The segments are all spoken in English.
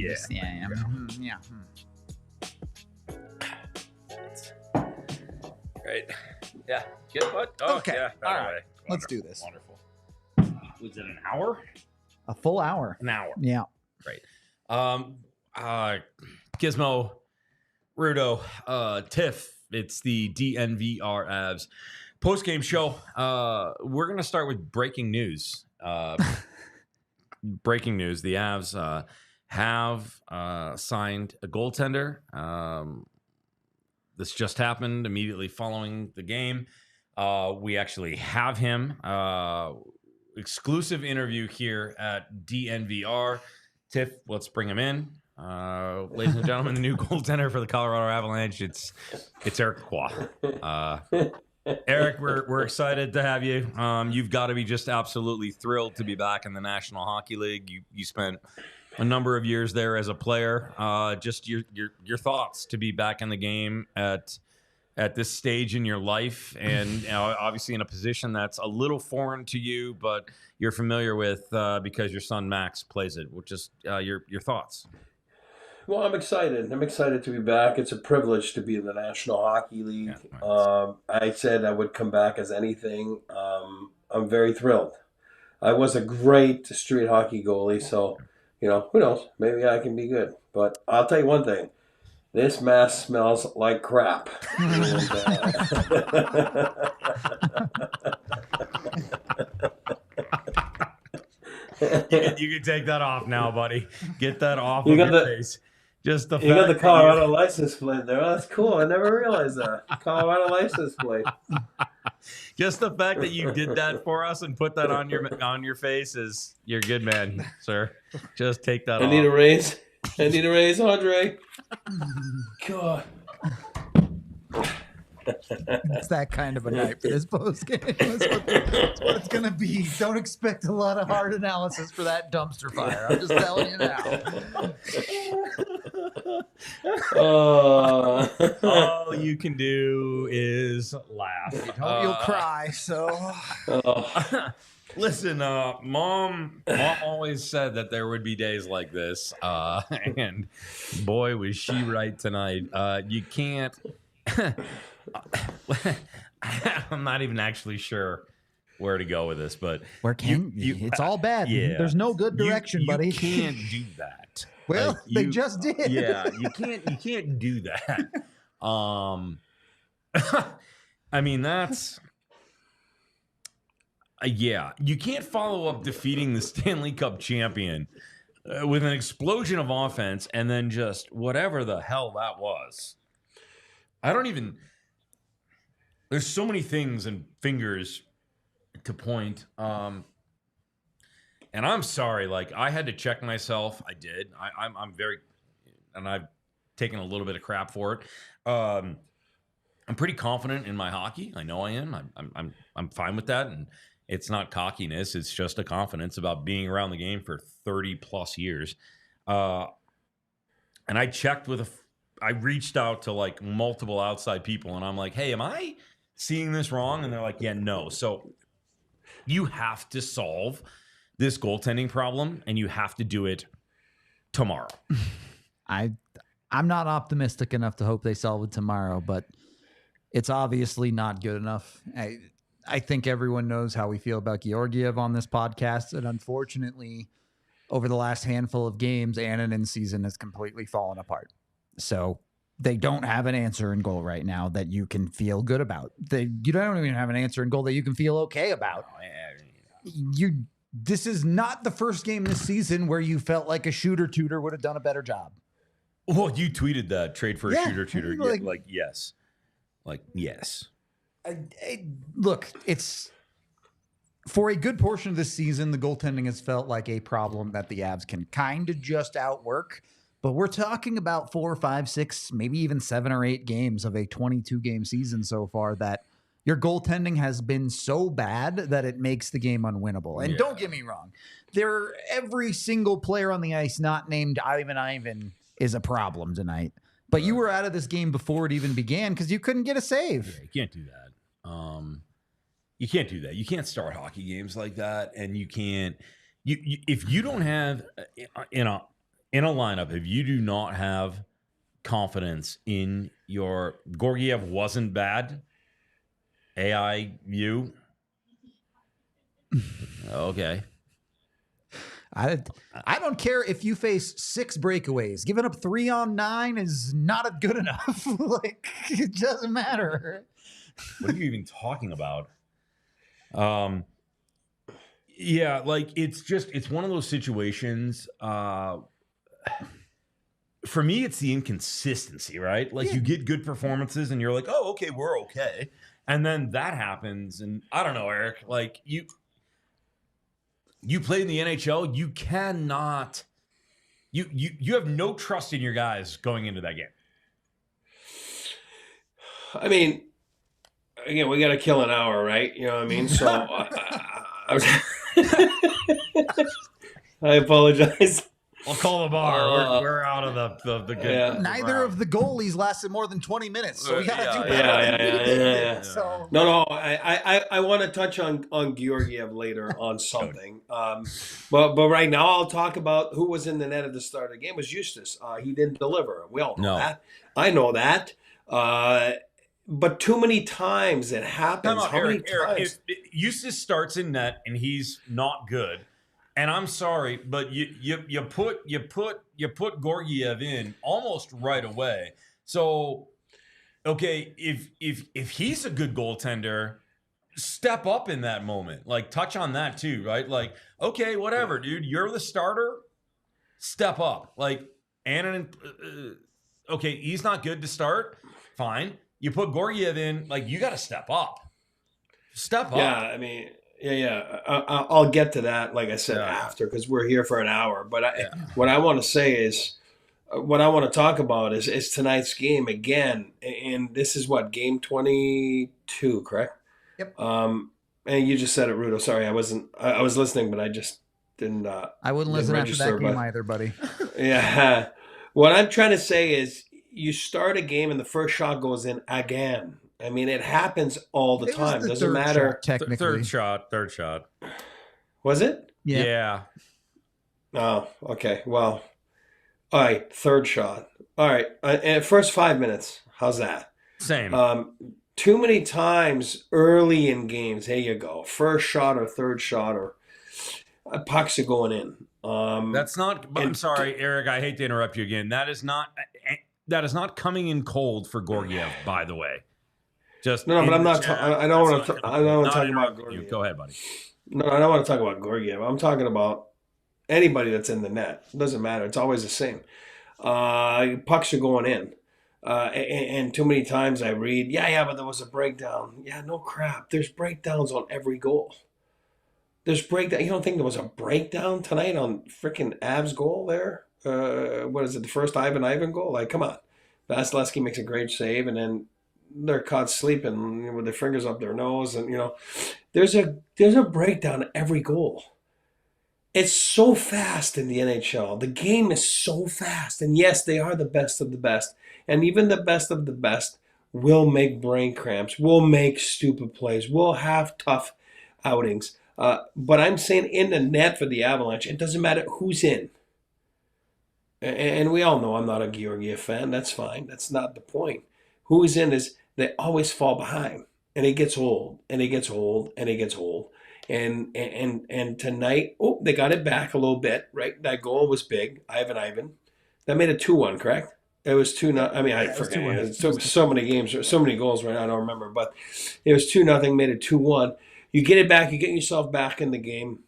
Yeah. Just, yeah. Right. Yeah. Get what? Oh, Okay. yeah. All That right. way. Let's do this. Wonderful. Was it an hour? A full hour. An hour. Yeah. Great. Gizmo, Rudo, Tiff. It's the DNVR Avs postgame show. We're gonna start with breaking news. Breaking news: the Avs have signed a goaltender. This just happened immediately following the game. We actually have him. Exclusive interview here at DNVR. Tiff, let's bring him in. Ladies and gentlemen, the new goaltender for the Colorado Avalanche. It's Eric Quah. Eric, we're excited to have you. You've got to be just absolutely thrilled to be back in the National Hockey League. You spent a number of years there as a player. Just your thoughts to be back in the game at this stage in your life, and obviously in a position that's a little foreign to you, but you're familiar with because your son Max plays it. Which is your thoughts. Well, I'm excited. I'm excited to be back. It's a privilege to be in the National Hockey League. Yeah, I said I would come back as anything. I'm very thrilled. I was a great street hockey goalie, so, who knows? Maybe I can be good. But I'll tell you one thing. This mask smells like crap. You can take that off now, buddy. Get that off of your face. Just the you got the Colorado license plate there. Oh, that's cool. I never realized that. Colorado license plate. Just the fact that you did that for us and put that on your face is you're a good man, sir. Just take that off. I need a raise, Andre. God. It's that kind of a night for this post game. That's what it's going to be. Don't expect a lot of hard analysis for that dumpster fire. I'm just telling you now. All you can do is laugh. You'll cry. So, listen, Mom always said that there would be days like this, and boy, was she right tonight. You can't. I'm not even actually sure where to go with this, but where can you? It's all bad. Yeah, there's no good direction, buddy. You can't do that. Well, they just did. Yeah, you can't do that. I mean, that's yeah. You can't follow up defeating the Stanley Cup champion with an explosion of offense and then just whatever the hell that was. I don't even. There's so many things and fingers to point. And I'm sorry. Like, I had to check myself. I did. I'm very, and I've taken a little bit of crap for it. I'm pretty confident in my hockey. I know I am. I'm fine with that. And it's not cockiness. It's just a confidence about being around the game for 30 plus years. And I checked I reached out to like multiple outside people and I'm like, hey, am I seeing this wrong? And they're like, yeah, no. So you have to solve this goaltending problem and you have to do it tomorrow. I'm not optimistic enough to hope they solve it tomorrow, but it's obviously not good enough. I think everyone knows how we feel about Georgiev on this podcast. And unfortunately, over the last handful of games, Annunen's season has completely fallen apart. So they don't have an answer in goal right now that you can feel good about. You don't even have an answer in goal that you can feel okay about. This is not the first game this season where you felt like a shooter tutor would have done a better job. Well, you tweeted that trade for a shooter tutor. Like, yes. Like, yes. Look, it's for a good portion of this season, the goaltending has felt like a problem that the Avs can kind of just outwork. But we're talking about 4, 5, 6, maybe even 7 or 8 games of a 22-game season so far that your goaltending has been so bad that it makes the game unwinnable. And don't get me wrong, every single player on the ice not named Ivan is a problem tonight. But you were out of this game before it even began because you couldn't get a save. Yeah, you can't do that. You can't do that. You can't start hockey games like that, and you can't. If you don't have in a lineup, if you do not have confidence in your Gorgiev wasn't bad. AIU. Okay. I don't care if you face 6 breakaways. Giving up 3 on 9 is not good enough. Like, it doesn't matter. What are you even talking about? Yeah, like it's one of those situations. For me, it's the inconsistency, right? Like you get good performances and you're like, oh, okay, we're okay. And then that happens. And I don't know, Eric, like you play in the NHL, you cannot, you have no trust in your guys going into that game. I mean, again, we got to kill an hour, right? You know what I mean? So I apologize. I'll call the bar. We're out of the good. Yeah. Neither of the goalies lasted more than 20 minutes, so we got to do better. Yeah. So. No. I want to touch on Georgiev later on something. But right now I'll talk about who was in the net at the start of the game. It was Eustace. He didn't deliver. We all know that. I know that. But too many times it happens. How many times? If Eustace starts in net and he's not good, and I'm sorry, but you put Gorgiev in almost right away. So, okay, if he's a good goaltender, step up in that moment. Like, touch on that too, right? Like, okay, whatever, dude, you're the starter. Step up. Like, Annunen, okay, he's not good to start. Fine. You put Gorgiev in, like, you got to step up. Step up. Yeah, I mean, yeah. I'll get to that, like I said, after, because we're here for an hour. But what I want to say is, what I want to talk about is tonight's game again. And this is what, game 22, correct? Yep. And you just said it, Rudo. Sorry, I was listening, but I just didn't. I wouldn't listen after that game either, buddy. Yeah. What I'm trying to say is, you start a game and the first shot goes in again. I mean, it happens all the time. Doesn't matter. Shot, technically. Third shot. Was it? Yeah. Oh, okay. Well, all right. Third shot. All right. And first 5 minutes. How's that? Same. Too many times early in games. Here you go. First shot or third shot or pucks are going in. That's not. I'm sorry, Eric. I hate to interrupt you again. That is not coming in cold for Gorgiev, by the way. Just no, but I'm not. I don't want to talk about Gorgiev. You. Go ahead, buddy. No, I don't want to talk about Gorgiev. I'm talking about anybody that's in the net. It doesn't matter. It's always the same. Pucks are going in. And too many times I read, but there was a breakdown. Yeah, no crap. There's breakdowns on every goal. There's breakdown. You don't think there was a breakdown tonight on freaking Avs goal there? What is it? The first Ivan goal? Like, come on. Vasilevsky makes a great save, and then they're caught sleeping with their fingers up their nose, and there's a breakdown at every goal. It's so fast in the NHL. The game is so fast, and yes, they are the best of the best, and even the best of the best will make brain cramps, will make stupid plays, will have tough outings. But I'm saying in the net for the Avalanche, it doesn't matter who's in. And we all know I'm not a Georgiev fan. That's fine. That's not the point. Who is in is they always fall behind. And it gets old. And it gets old. And it gets old. And tonight, they got it back a little bit, right? That goal was big. Ivan. That made it 2-1, correct? It was 2-0. I mean, I forget. It's so many games, so many goals right now, I don't remember. But it was 2-0, made it 2-1. You get it back. You get yourself back in the game.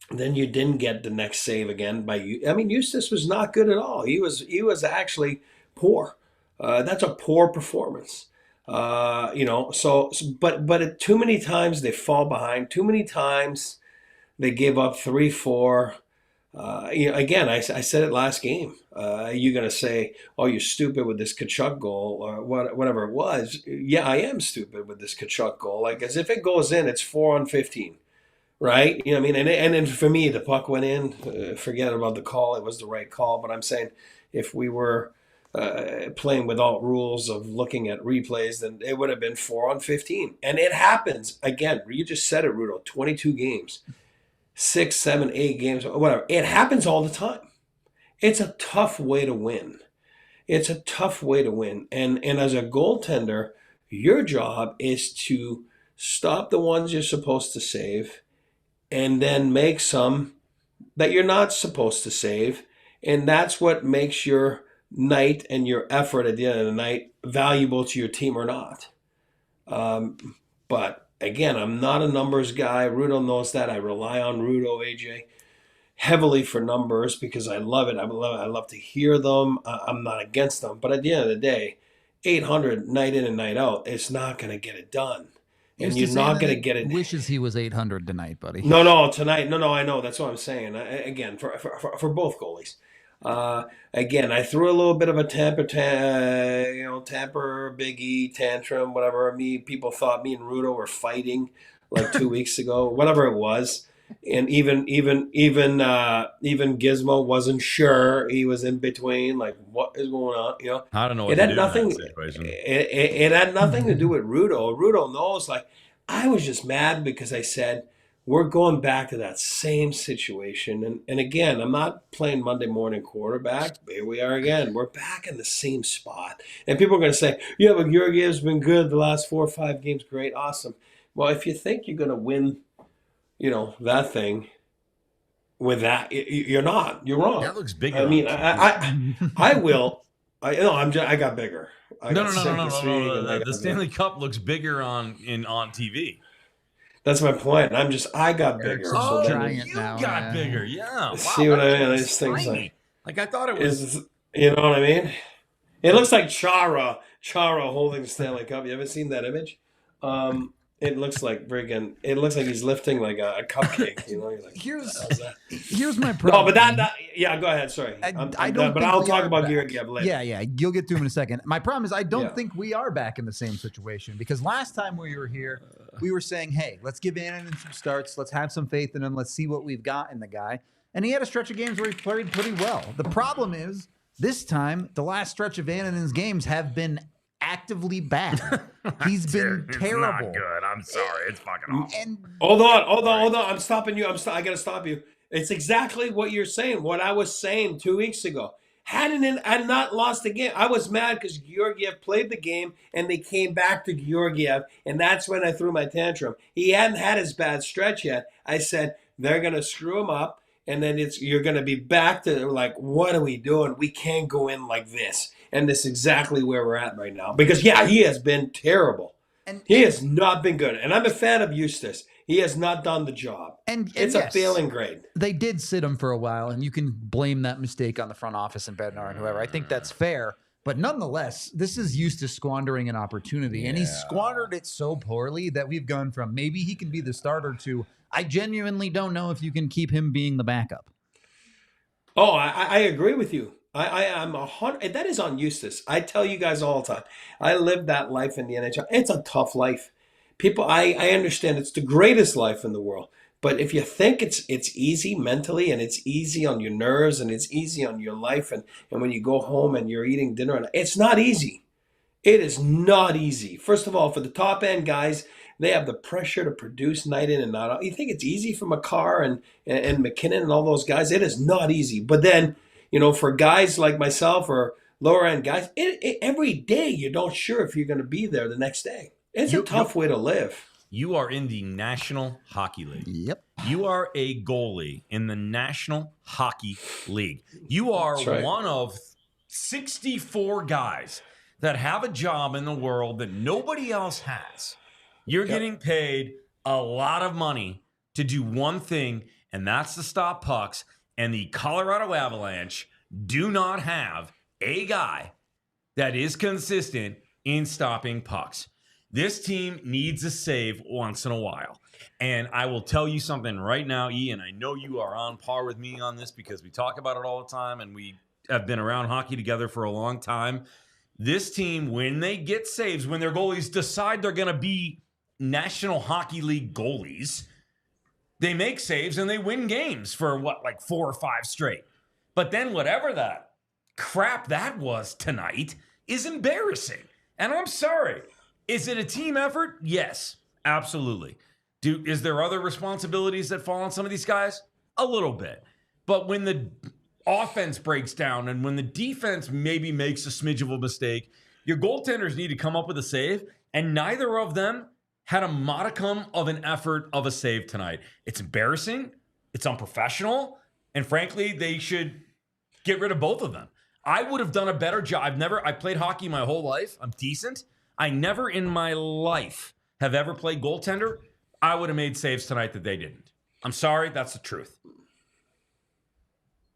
Then you didn't get the next save again by you. I mean, Eustace was not good at all. He was actually poor. That's a poor performance. But too many times they fall behind. Too many times they give up 3-4. Again, I said it last game. You're gonna say, "Oh, you're stupid with this Tkachuk goal," or whatever it was. Yeah, I am stupid with this Tkachuk goal. Like, as if it goes in, it's 4-on-15. Right? You know what I mean? And then for me, the puck went in. Forget about the call. It was the right call. But I'm saying if we were playing without rules of looking at replays, then it would have been 4-on-15. And it happens. Again, you just said it, Rudo. 22 games. 6, 7, 8 games. Whatever. It happens all the time. It's a tough way to win. It's a tough way to win. And as a goaltender, your job is to stop the ones you're supposed to save and then make some that you're not supposed to save. And that's what makes your night and your effort at the end of the night valuable to your team or not. But again, I'm not a numbers guy. Rudo knows that. I rely on Rudo, AJ, heavily for numbers because I love it. I love to hear them. I'm not against them. But at the end of the day, 800 night in and night out, it's not going to get it done. And you're not going to get it. Wishes he was 800 tonight, buddy. No, tonight. No, I know. That's what I'm saying. Again, for both goalies. Again, I threw a little bit of a Tampa Big E tantrum, whatever. People thought me and Rudo were fighting like 2 weeks ago, whatever it was. And even Gizmo wasn't sure. He was in between, like, what is going on? I don't know. It had nothing. It had nothing to do with Rudo. Rudo knows. Like, I was just mad because I said we're going back to that same situation. And again, I'm not playing Monday morning quarterback. Here we are again. We're back in the same spot. And people are going to say, yeah, but Georgiev's been good the last 4 or 5 games. Great, awesome. Well, if you think you're going to win, that thing with that, you're not. You're wrong. That looks bigger. I mean, I will. I got bigger. No. The Stanley Cup looks bigger on TV. That's my point. I got bigger. Oh, so you got bigger. Yeah. Wow, see what I mean? These things like I thought it was. You know what I mean? It looks like Chara holding the Stanley Cup. You ever seen that image? It looks like he's lifting like a cupcake. He's like, here's my problem. No, but yeah, go ahead. Sorry, I'm done, but I'll talk about Georgiev later. Yeah, you'll get to him in a second. My problem is I don't think we are back in the same situation because last time we were here, we were saying, hey, let's give Annunen some starts. Let's have some faith in him. Let's see what we've got in the guy. And he had a stretch of games where he played pretty well. The problem is this time, the last stretch of Annunen's games have been actively bad. He's been terrible. It's not good. I'm sorry. It's fucking awful. And hold on. I'm stopping you. I got to stop you. It's exactly what you're saying. What I was saying 2 weeks ago. Hadn't not lost the game. I was mad because Georgiev played the game and they came back to Georgiev, and that's when I threw my tantrum. He hadn't had his bad stretch yet. I said they're gonna screw him up, and then you're gonna be back to like, what are we doing? We can't go in like this. And that's exactly where we're at right now. Because, he has been terrible. And he has not been good. And I'm a fan of Eustace. He has not done the job. And it's a failing grade. They did sit him for a while, and you can blame that mistake on the front office and Bednar and whoever. I think that's fair. But nonetheless, this is Eustace squandering an opportunity. And he squandered it so poorly that we've gone from maybe he can be the starter to I genuinely don't know if you can keep him being the backup. Oh, I agree with you. I'm 100. That is on Eustace. I tell you guys all the time. I lived that life in the NHL. It's a tough life. People, I understand it's the greatest life in the world. But if you think it's easy mentally and it's easy on your nerves and it's easy on your life and when you go home and you're eating dinner, it's not easy. It is not easy. First of all, for the top end guys, they have the pressure to produce night in and night out. You think it's easy for McCarr and McKinnon and all those guys? It is not easy. But then, for guys like myself or lower end guys, every day you're not sure if you're going to be there the next day. It's a tough way to live. You are in the National Hockey League. Yep. You are a goalie in the National Hockey League. You are one of 64 guys that have a job in the world that nobody else has. You're getting paid a lot of money to do one thing, and that's to stop pucks. And the Colorado Avalanche do not have a guy that is consistent in stopping pucks. This team needs a save once in a while. And I will tell you something right now, Ian. I know you are on par with me on this because we talk about it all the time and we have been around hockey together for a long time. This team, when they get saves, when their goalies decide they're going to be National Hockey League goalies, they make saves and they win games for 4 or 5 straight. But then whatever that crap that was tonight is embarrassing. And I'm sorry. Is it a team effort? Yes, absolutely. Is there other responsibilities that fall on some of these guys? A little bit. But when the offense breaks down and when the defense maybe makes a smidge of a mistake, your goaltenders need to come up with a save, and neither of them had a modicum of an effort of a save tonight. It's embarrassing. It's unprofessional. And frankly, they should get rid of both of them. I would have done a better job. I played hockey my whole life. I'm decent. I never in my life have ever played goaltender. I would have made saves tonight that they didn't. I'm sorry. That's the truth.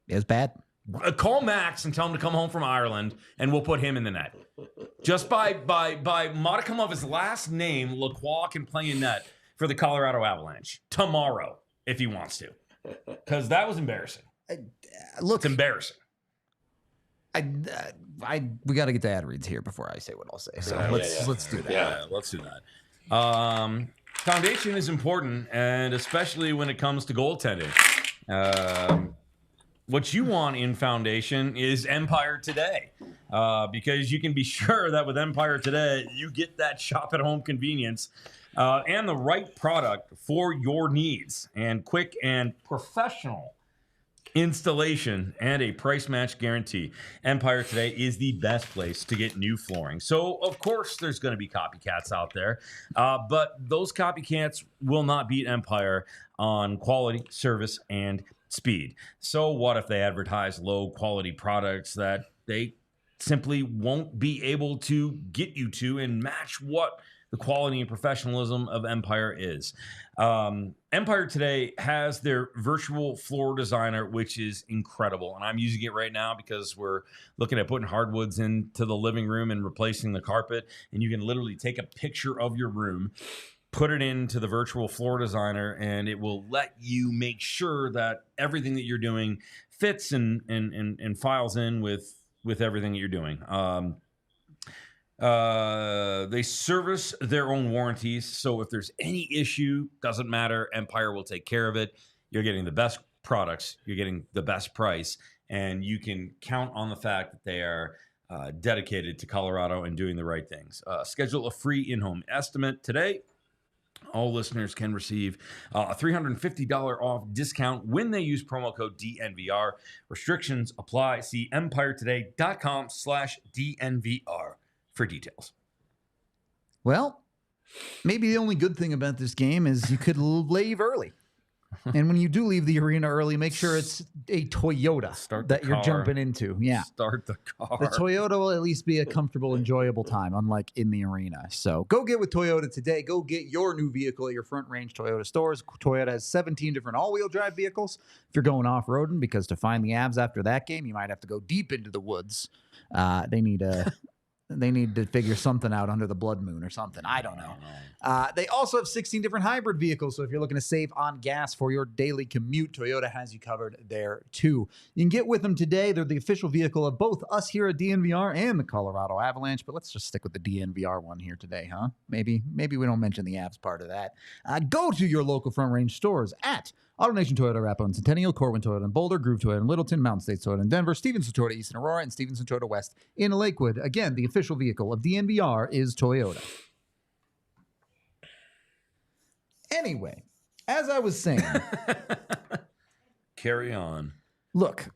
It was bad. Call Max and tell him to come home from Ireland, and we'll put him in the net. Just by modicum of his last name, Lacroix can play in net for the Colorado Avalanche tomorrow if he wants to, because that was embarrassing. Look, It's embarrassing. We got to get to ad reads here before I say what I'll say. So let's do that. Yeah, let's do that. Foundation is important, and especially when it comes to goaltending. What you want in Foundation is Empire Today, because you can be sure that with Empire Today, you get that shop-at-home convenience and the right product for your needs, and quick and professional installation and a price match guarantee. Empire Today is the best place to get new flooring. So, of course, there's going to be copycats out there, but those copycats will not beat Empire on quality, service, and speed. So what if they advertise low quality products that they simply won't be able to get you to and match what the quality and professionalism of Empire is? Empire Today has their virtual floor designer, which is incredible. And I'm using it right now because we're looking at putting hardwoods into the living room and replacing the carpet. And you can literally take a picture of your room, put it into the virtual floor designer, and it will let you make sure that everything that you're doing fits and files in with everything that you're doing. They service their own warranties, so if there's any issue, doesn't matter, Empire will take care of it. You're getting the best products, you're getting the best price, and you can count on the fact that they are dedicated to Colorado and doing the right things. Schedule a free in-home estimate today. All listeners can receive a $350 off discount when they use promo code DNVR. Restrictions apply. See empiretoday.com/DNVR for details. Well, maybe the only good thing about this game is you could leave early. And when you do leave the arena early, make sure it's a Toyota that you're jumping into. Yeah. Start the car. The Toyota will at least be a comfortable, enjoyable time, unlike in the arena. So go get with Toyota today. Go get your new vehicle at your Front Range Toyota stores. Toyota has 17 different all-wheel drive vehicles if you're going off-roading, because to find the Avs after that game, you might have to go deep into the woods. They need to figure something out under the blood moon or something. I don't know. They also have 16 different hybrid vehicles. So if you're looking to save on gas for your daily commute, Toyota has you covered there too. You can get with them today. They're the official vehicle of both us here at DNVR and the Colorado Avalanche. But let's just stick with the DNVR one here today, huh? Maybe we don't mention the Avs part of that. Go to your local Front Range stores at AutoNation Toyota, Arapahoe and Centennial, Corwin Toyota and Boulder, Groove Toyota in Littleton, Mountain States Toyota in Denver, Stevenson Toyota East in Aurora, and Stevenson Toyota West in Lakewood. Again, the official vehicle of DNVR is Toyota. Anyway, as I was saying, Carry on. look,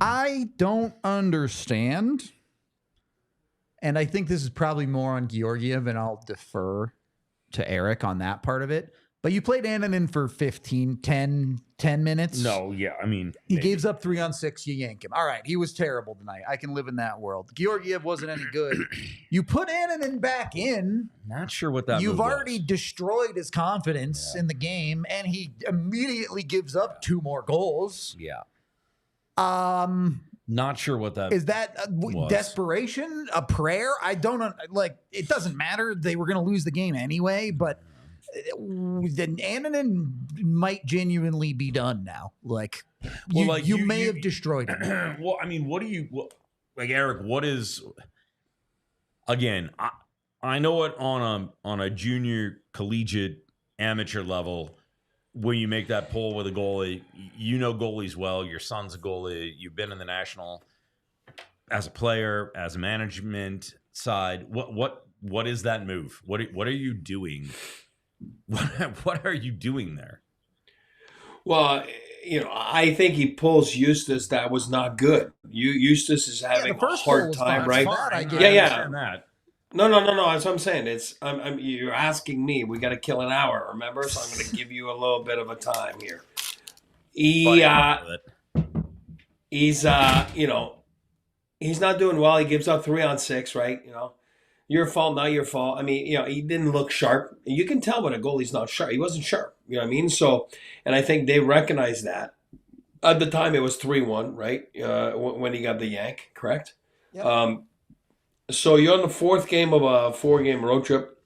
I don't understand, and I think this is probably more on Georgiev, and I'll defer to Eric on that part of it. But you played Annunen for 10 minutes. No, yeah, I mean, He gives up 3-on-6. You yank him. All right, he was terrible tonight. I can live in that world. Georgiev wasn't any good. You put Annunen back in. not sure what that. You've move already was. destroyed his confidence in the game, and he immediately gives up 2 more goals. Yeah. Not sure what that is. That was. desperation, a prayer? I don't like. It doesn't matter. They were going to lose the game anyway, but then Annunen might genuinely be done now. Like, you may have destroyed him. Well, I mean, what do you like, Eric? What is, again? I know it on a junior, collegiate, amateur level. When you make that pull with a goalie, you know goalies well. Your son's a goalie. You've been in the national as a player, as a management side. What is that move? What are you doing? What are you doing there? Well, I think he pulls Eustace. That was not good. Eustace is having the first a hard goal was time, fine. right? That I get. Yeah. understand that. No. That's what I'm saying. You're asking me. We got to kill an hour, remember? So I'm going to give you a little bit of a time here. He's not doing well. He gives up 3 on 6, right? Your fault, not your fault. I mean, he didn't look sharp. You can tell when a goalie's not sharp. He wasn't sharp. You know what I mean? So, and I think they recognized that. At the time, it was 3-1, right? When he got the yank, correct? Yep. So you're on the 4th game of a 4-game road trip.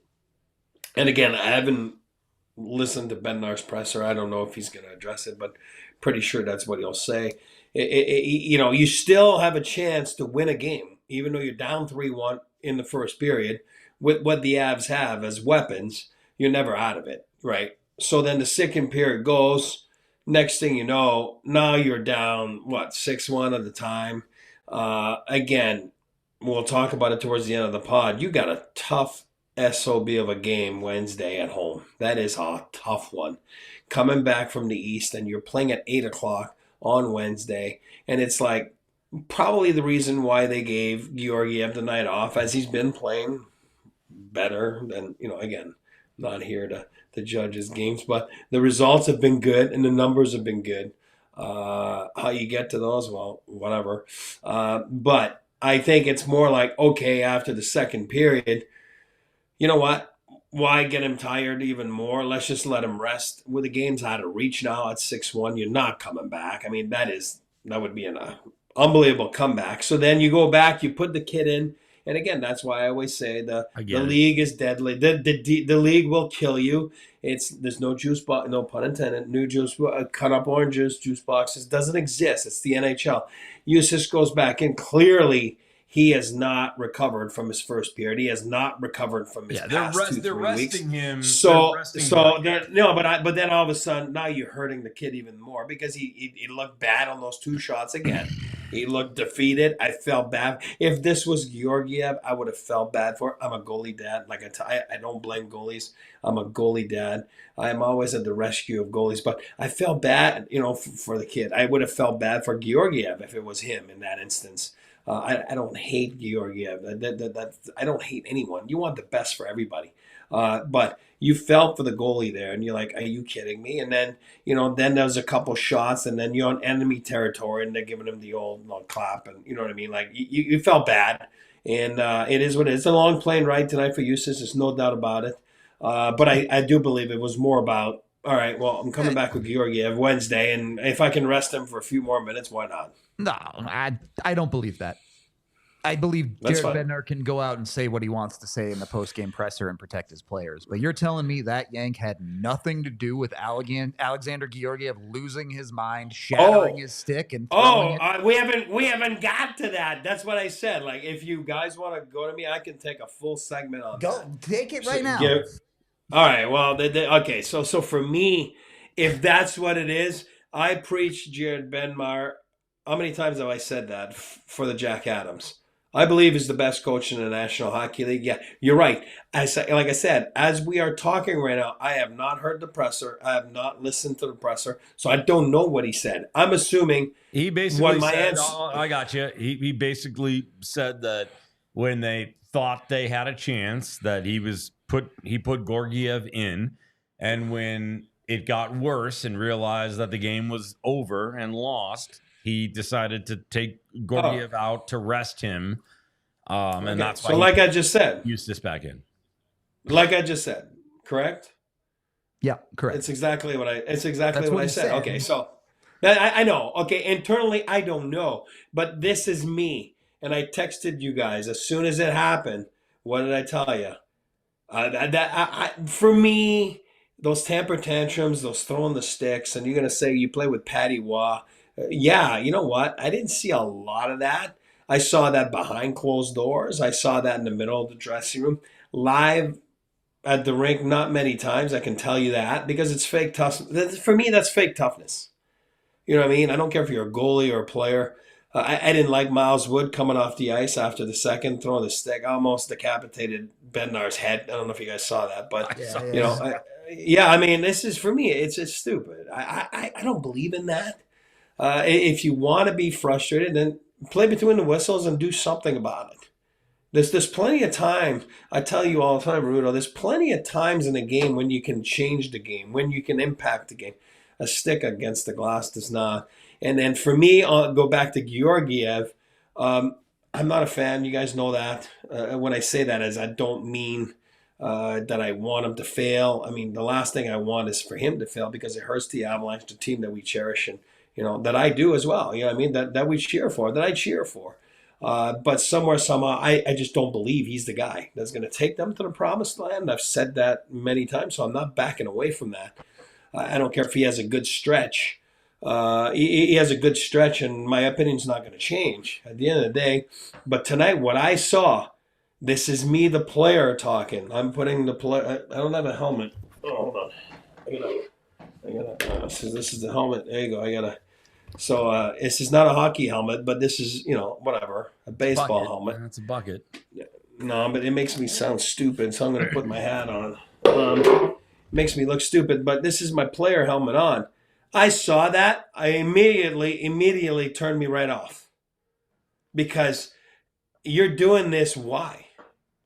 And again, I haven't listened to Bednar's presser. I don't know if he's going to address it, but pretty sure that's what he'll say. You still have a chance to win a game, even though you're down 3-1 in the first period. With what the Avs have as weapons, you're never out of it, right? So then the second period goes. Next thing you know, now you're down, 6-1 at the time. Again, we'll talk about it towards the end of the pod. You got a tough SOB of a game Wednesday at home. That is a tough one. Coming back from the East, and you're playing at 8 o'clock on Wednesday. And it's like probably the reason why they gave Georgiev the night off, as he's been playing better than, again, not here to judge his games, but the results have been good and the numbers have been good. How you get to those, well, whatever. But I think it's more like, okay, after the second period, you know what? Why get him tired even more? Let's just let him rest. With the game's out of reach now at 6-1, you're not coming back. I mean, that would be an unbelievable comeback. So then you go back, you put the kid in, and again, that's why I always say the league is deadly. The league will kill you. There's no juice box, no pun intended. New juice, cut up oranges, juice boxes doesn't exist. It's the NHL. Eustace goes back in. Clearly, he has not recovered from his first period. He has not recovered from his past 2-3 weeks. They're resting him. But then all of a sudden, now you're hurting the kid even more because he looked bad on those 2 shots again. He looked defeated. I felt bad. If this was Georgiev, I would have felt bad for it. I'm a goalie dad. I don't blame goalies. I'm a goalie dad. I am always at the rescue of goalies. But I felt bad, for the kid. I would have felt bad for Georgiev if it was him in that instance. I don't hate Georgiev. I don't hate anyone. You want the best for everybody. But you felt for the goalie there, and you're like, are you kidding me? And then, then there's a couple shots, and then you're on enemy territory, and they're giving him the old clap, and you know what I mean? Like, you felt bad, and it is what it is. It's a long plane ride tonight for Eustace. There's no doubt about it. But I do believe it was more about, all right, well, I'm coming back with Georgiev Wednesday, and if I can rest him for a few more minutes, why not? No, I don't believe that. I believe Jared Bednar can go out and say what he wants to say in the post-game presser and protect his players. But you're telling me that yank had nothing to do with Alexander Georgiev losing his mind, shattering his stick, and throwing it? We haven't got to that. That's what I said. Like, if you guys want to go to me, I can take a full segment on that. Go take it right now. All right. Well, okay. So for me, if that's what it is, I preach Jared Bednar. How many times have I said that for the Jack Adams? I believe is the best coach in the National Hockey League. Yeah, you're right. Like I said, as we are talking right now, I have not heard the presser. I have not listened to the presser, so I don't know what he said. I'm assuming he basically said, I got you. He basically said that when they thought they had a chance, that he put Georgiev in, and when it got worse and realized that the game was over and lost, he decided to take Georgiev out to rest him. And that's why like I just said, Eustace back in. Like I just said, correct? Yeah, correct. It's exactly what I said. Okay, so I know. Okay, internally I don't know, but this is me, and I texted you guys as soon as it happened. What did I tell you? For me, those temper tantrums, those throwing the sticks, and you're gonna say you play with Patty Waugh. Yeah, you know what? I didn't see a lot of that. I saw that behind closed doors. I saw that in the middle of the dressing room. Live at the rink, not many times, I can tell you that, because it's fake toughness. For me, that's fake toughness. You know what I mean? I don't care if you're a goalie or a player. I didn't like Miles Wood coming off the ice after the second, throwing the stick, almost decapitated Bednar's head. I don't know if you guys saw that, but Yeah. I mean, this is for me. It's just stupid. I don't believe in that. If you want to be frustrated, then play between the whistles and do something about it. There's plenty of time. I tell you all the time, Rudo. There's plenty of times in a game when you can change the game, when you can impact the game. A stick against the glass does not. And then for me, I'll go back to Georgiev. I'm not a fan. You guys know that. When I say that, I don't mean that I want him to fail. I mean, the last thing I want is for him to fail because it hurts the Avalanche, the team that we cherish, and that I do as well. You know what I mean? That we cheer for, that I cheer for. But somehow, I just don't believe he's the guy that's going to take them to the promised land. I've said that many times, so I'm not backing away from that. I don't care if he has a good stretch. He has a good stretch, and my opinion's not going to change at the end of the day. But tonight, what I saw, this is me, the player, talking. I'm putting the player. I don't have a helmet. Oh, hold on. I gotta. This is the helmet. There you go. I gotta. So this is not a hockey helmet, but this is whatever, a baseball helmet. That's a bucket. No, but it makes me sound stupid, so I'm going to put my hat on. Makes me look stupid, but this is my player helmet on. I saw that. I immediately turned me right off. Because you're doing this, why?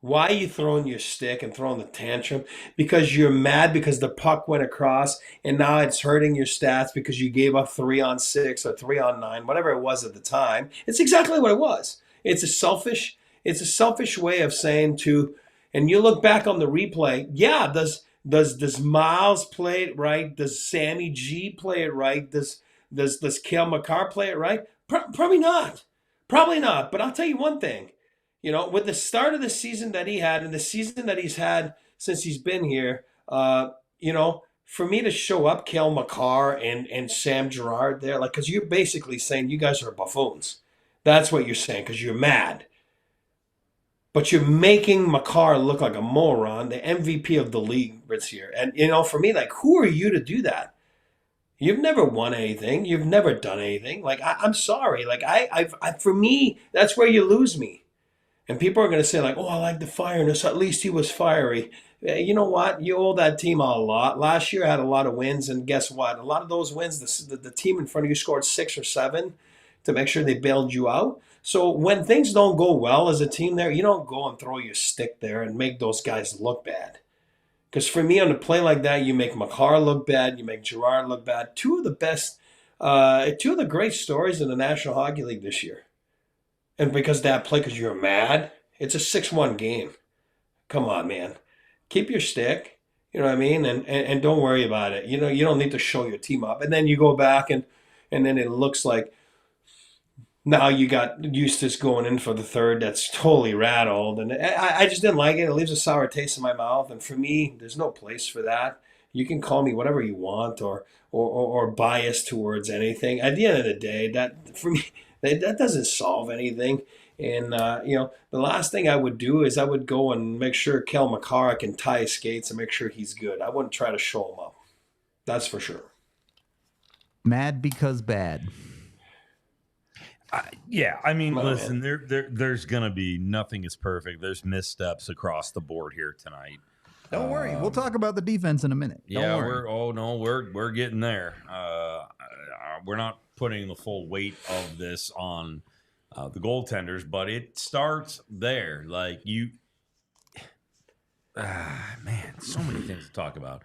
Why are you throwing your stick and throwing the tantrum? Because you're mad because the puck went across and now it's hurting your stats because you gave up 3-on-6 or 3-on-9, whatever it was at the time. It's exactly what it was. It's a selfish way of saying to, and you look back on the replay, yeah, does Miles play it right? Does Sammy G play it right? Does Cale Makar play it right? Probably not. Probably not. But I'll tell you one thing. With the start of the season that he had and the season that he's had since he's been here, for me to show up Cale Makar and Sam Girard there, because you're basically saying you guys are buffoons. That's what you're saying because you're mad. But you're making Makar look like a moron, the MVP of the league this year. And, for me, who are you to do that? You've never won anything. You've never done anything. I'm sorry. For me, that's where you lose me. And people are going to say, oh, I like the fireness. At least he was fiery. You know what? You owe that team a lot. Last year had a lot of wins. And guess what? A lot of those wins, the team in front of you scored 6 or 7 to make sure they bailed you out. So when things don't go well as a team there, you don't go and throw your stick there and make those guys look bad. Because for me, on a play like that, you make Makar look bad. You make Girard look bad. Two of the great stories in the National Hockey League this year. And because that play, because you're mad, it's a 6-1 game. Come on, man. Keep your stick, you know what I mean? And don't worry about it. You don't need to show your team up. And then you go back and then it looks like now you got Eustace going in for the third. That's totally rattled. And I just didn't like it. It leaves a sour taste in my mouth. And for me, there's no place for that. You can call me whatever you want or biased towards anything. At the end of the day, that for me, that doesn't solve anything. And, the last thing I would do is I would go and make sure Cale Makar can tie his skates and make sure he's good. I wouldn't try to show him up. That's for sure. Mad because bad. Yeah, I mean, listen, there's going to be nothing is perfect. There's missteps across the board here tonight. Don't worry. We'll talk about the defense in a minute. Yeah, we're getting there. We're not putting the full weight of this on the goaltenders, but it starts there. Man, so many things to talk about.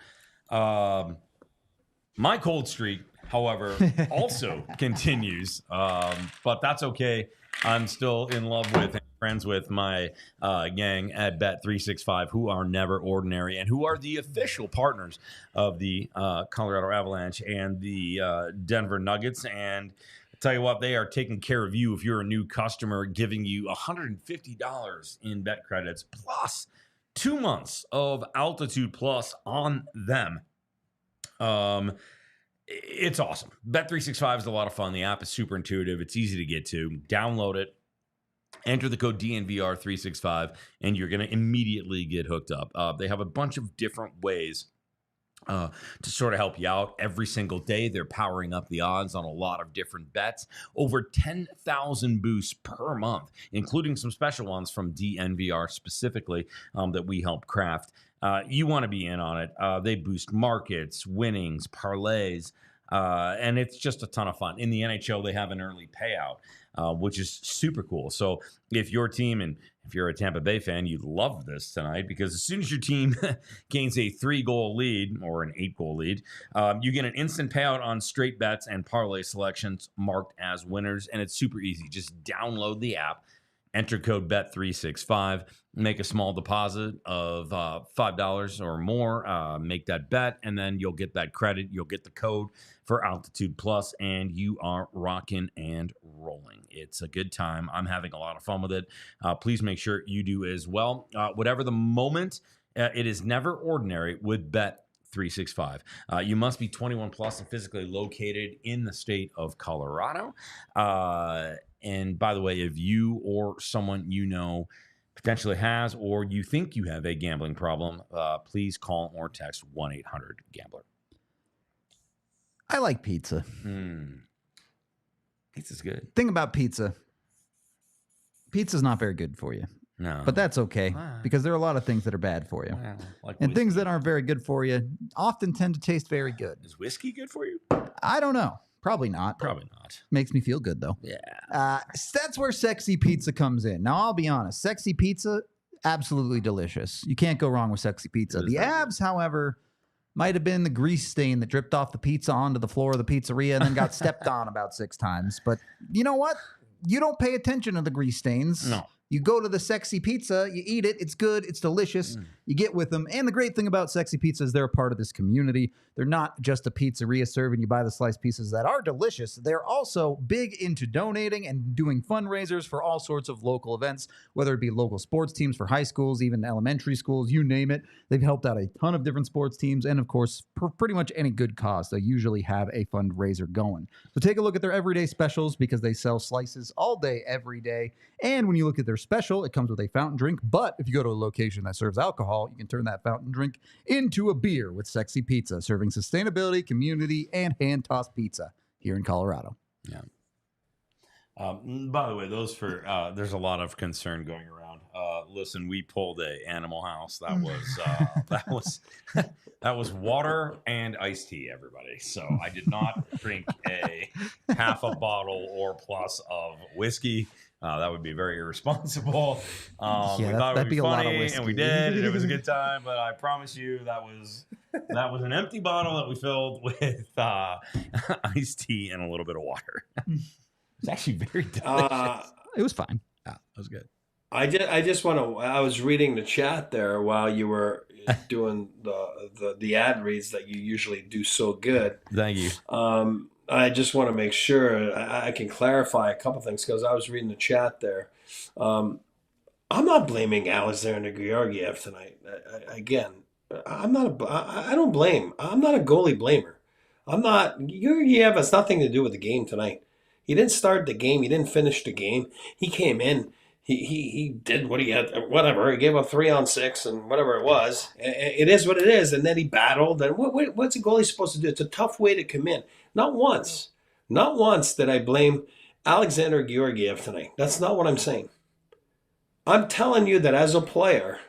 My cold streak, however, also continues, but that's okay. I'm still in love with and friends with my gang at Bet365, who are never ordinary and who are the official partners of the Colorado Avalanche and the Denver Nuggets. And I tell you what, they are taking care of you if you're a new customer, giving you $150 in bet credits plus 2 months of Altitude Plus on them. It's awesome. Bet365 is a lot of fun. The app is super intuitive. It's easy to get to. Download it. Enter the code DNVR365, and you're going to immediately get hooked up. They have a bunch of different ways to sort of help you out. Every single day, they're powering up the odds on a lot of different bets. Over 10,000 boosts per month, including some special ones from DNVR specifically that we help craft. You want to be in on it. They boost markets, winnings, parlays, and it's just a ton of fun. In the NHL, they have an early payout, which is super cool. So if your team, and if you're a Tampa Bay fan, you'd love this tonight, because as soon as your team gains a 3-goal lead or an 8-goal lead, you get an instant payout on straight bets and parlay selections marked as winners. And it's super easy. Just download the app, enter code BET365, make a small deposit of $5 or more, make that bet, and then you'll get that credit. You'll get the code for Altitude Plus, and you are rocking and rolling. It's a good time. I'm having a lot of fun with it. Please make sure you do as well. Whatever the moment, it is never ordinary with Bet365. You must be 21 plus and physically located in the state of Colorado. And by the way, if you or someone you know potentially has, or you think you have a gambling problem, please call or text 1-800-GAMBLER. I like pizza. Pizza's good. Thing about pizza, pizza's not very good for you. No. But that's okay, because there are a lot of things that are bad for you. Like and whiskey. things that aren't very good for you often tend to taste very good. Is whiskey good for you? I don't know. Probably not. Probably not. Makes me feel good, though. Yeah. That's where sexy pizza comes in. Now, I'll be honest. Sexy pizza, absolutely delicious. You can't go wrong with sexy pizza. The abs, however, might have been the grease stain that dripped off the pizza onto the floor of the pizzeria and then got stepped on about 6 times. But you know what? You don't pay attention to the grease stains. No. You go to the sexy pizza, you eat it, it's good, it's delicious, you get with them. And the great thing about sexy pizza is they're a part of this community. They're not just a pizzeria serving you by the slice pieces that are delicious. They're also big into donating and doing fundraisers for all sorts of local events, whether it be local sports teams for high schools, even elementary schools, you name it. They've helped out a ton of different sports teams, and of course, for pretty much any good cause, they usually have a fundraiser going. So take a look at their everyday specials, because they sell slices all day, every day. And when you look at their special, it comes with a fountain drink. But if you go to a location that serves alcohol, you can turn that fountain drink into a beer with sexy pizza, serving sustainability, community, and hand-tossed pizza here in Colorado. Yeah. By the way, those for there's a lot of concern going around. Listen, we pulled a Animal House. That was that was water and iced tea, everybody. So I did not drink a half a bottle or plus of whiskey. That would be very irresponsible. We thought it would be funny, and we did, and it was a good time. But I promise you, that was an empty bottle that we filled with iced tea and a little bit of water. It's actually very delicious. It was fine. Yeah, that was good. I just want to. I was reading the chat there while you were doing the ad reads that you usually do so good. Thank you. I just want to make sure I can clarify a couple things, because I was reading the chat there. I'm not blaming Alexander Georgiev tonight. Again, I'm not. I don't blame. I'm not a goalie blamer. I'm not. Georgiev has nothing to do with the game tonight. He didn't start the game. He didn't finish the game. He came in. He did what he had. Whatever. He gave up 3-on-6 and whatever it was. It is what it is. And then he battled. And what's a goalie supposed to do? It's a tough way to come in. Not once did I blame Alexander Georgiev tonight. That's not what I'm saying. I'm telling you that as a player,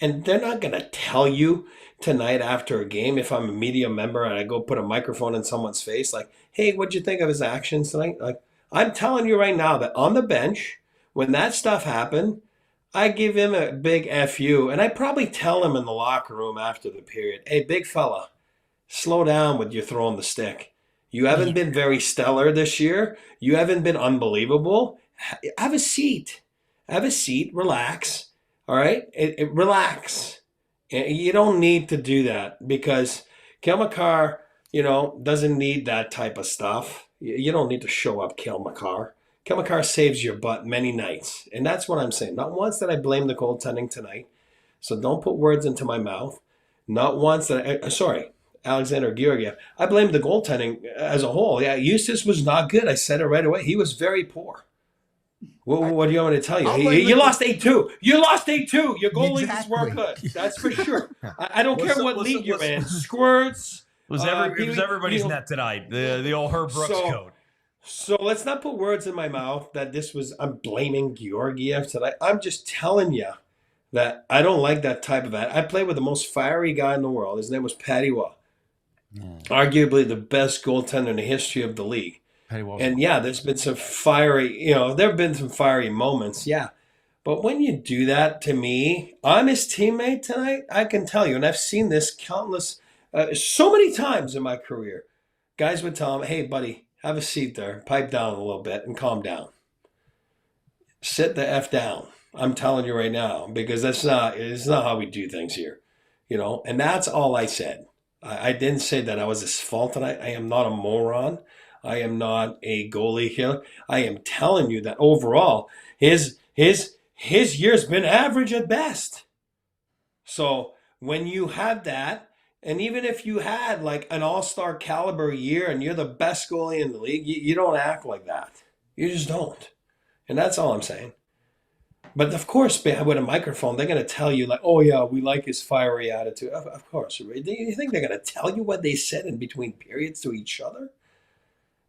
and they're not going to tell you tonight after a game, if I'm a media member and I go put a microphone in someone's face, like, hey, what'd you think of his actions tonight? Like, I'm telling you right now that on the bench, when that stuff happened, I give him a big FU. And I probably tell him in the locker room after the period, hey, big fella, slow down with your throwing the stick. You haven't been very stellar this year. You haven't been unbelievable. Have a seat. Have a seat. Relax. All right? Relax. You don't need to do that, because Kale McCarr, doesn't need that type of stuff. You don't need to show up, Kale McCarr. Kale McCarr saves your butt many nights. And that's what I'm saying. Not once did I blame the goaltending tonight. So don't put words into my mouth. Not once that Alexander Georgiev. I blame the goaltending as a whole. Yeah, Eustace was not good. I said it right away. He was very poor. What do you want me to tell you? I'll blame You the- lost 8-2. You lost 8-2. Your goalies Exactly. weren't good. That's for sure. I don't care what league you're in. Squirts. It was everybody's net tonight. The old Herb Brooks code. So let's not put words in my mouth that I'm blaming Georgiev tonight. I'm just telling you that I don't like that type of I played with the most fiery guy in the world. His name was Patty Waugh. Arguably the best goaltender in the history of the league. And yeah, there's been some fiery, there have been some fiery moments, yeah. But when you do that to me, I'm his teammate tonight, I can tell you, and I've seen this so many times in my career. Guys would tell him, hey, buddy, have a seat there, pipe down a little bit and calm down. Sit the F down. I'm telling you right now, because it's not how we do things here, and that's all I said. I didn't say that I was his fault tonight. I am not a moron. I am not a goalie killer. I am telling you that overall, his year's been average at best. So when you have that, and even if you had like an all-star caliber year and you're the best goalie in the league, you don't act like that. You just don't. And that's all I'm saying. But of course, with a microphone, they're going to tell you like, oh yeah, we like his fiery attitude. Of course. Do you think they're going to tell you what they said in between periods to each other?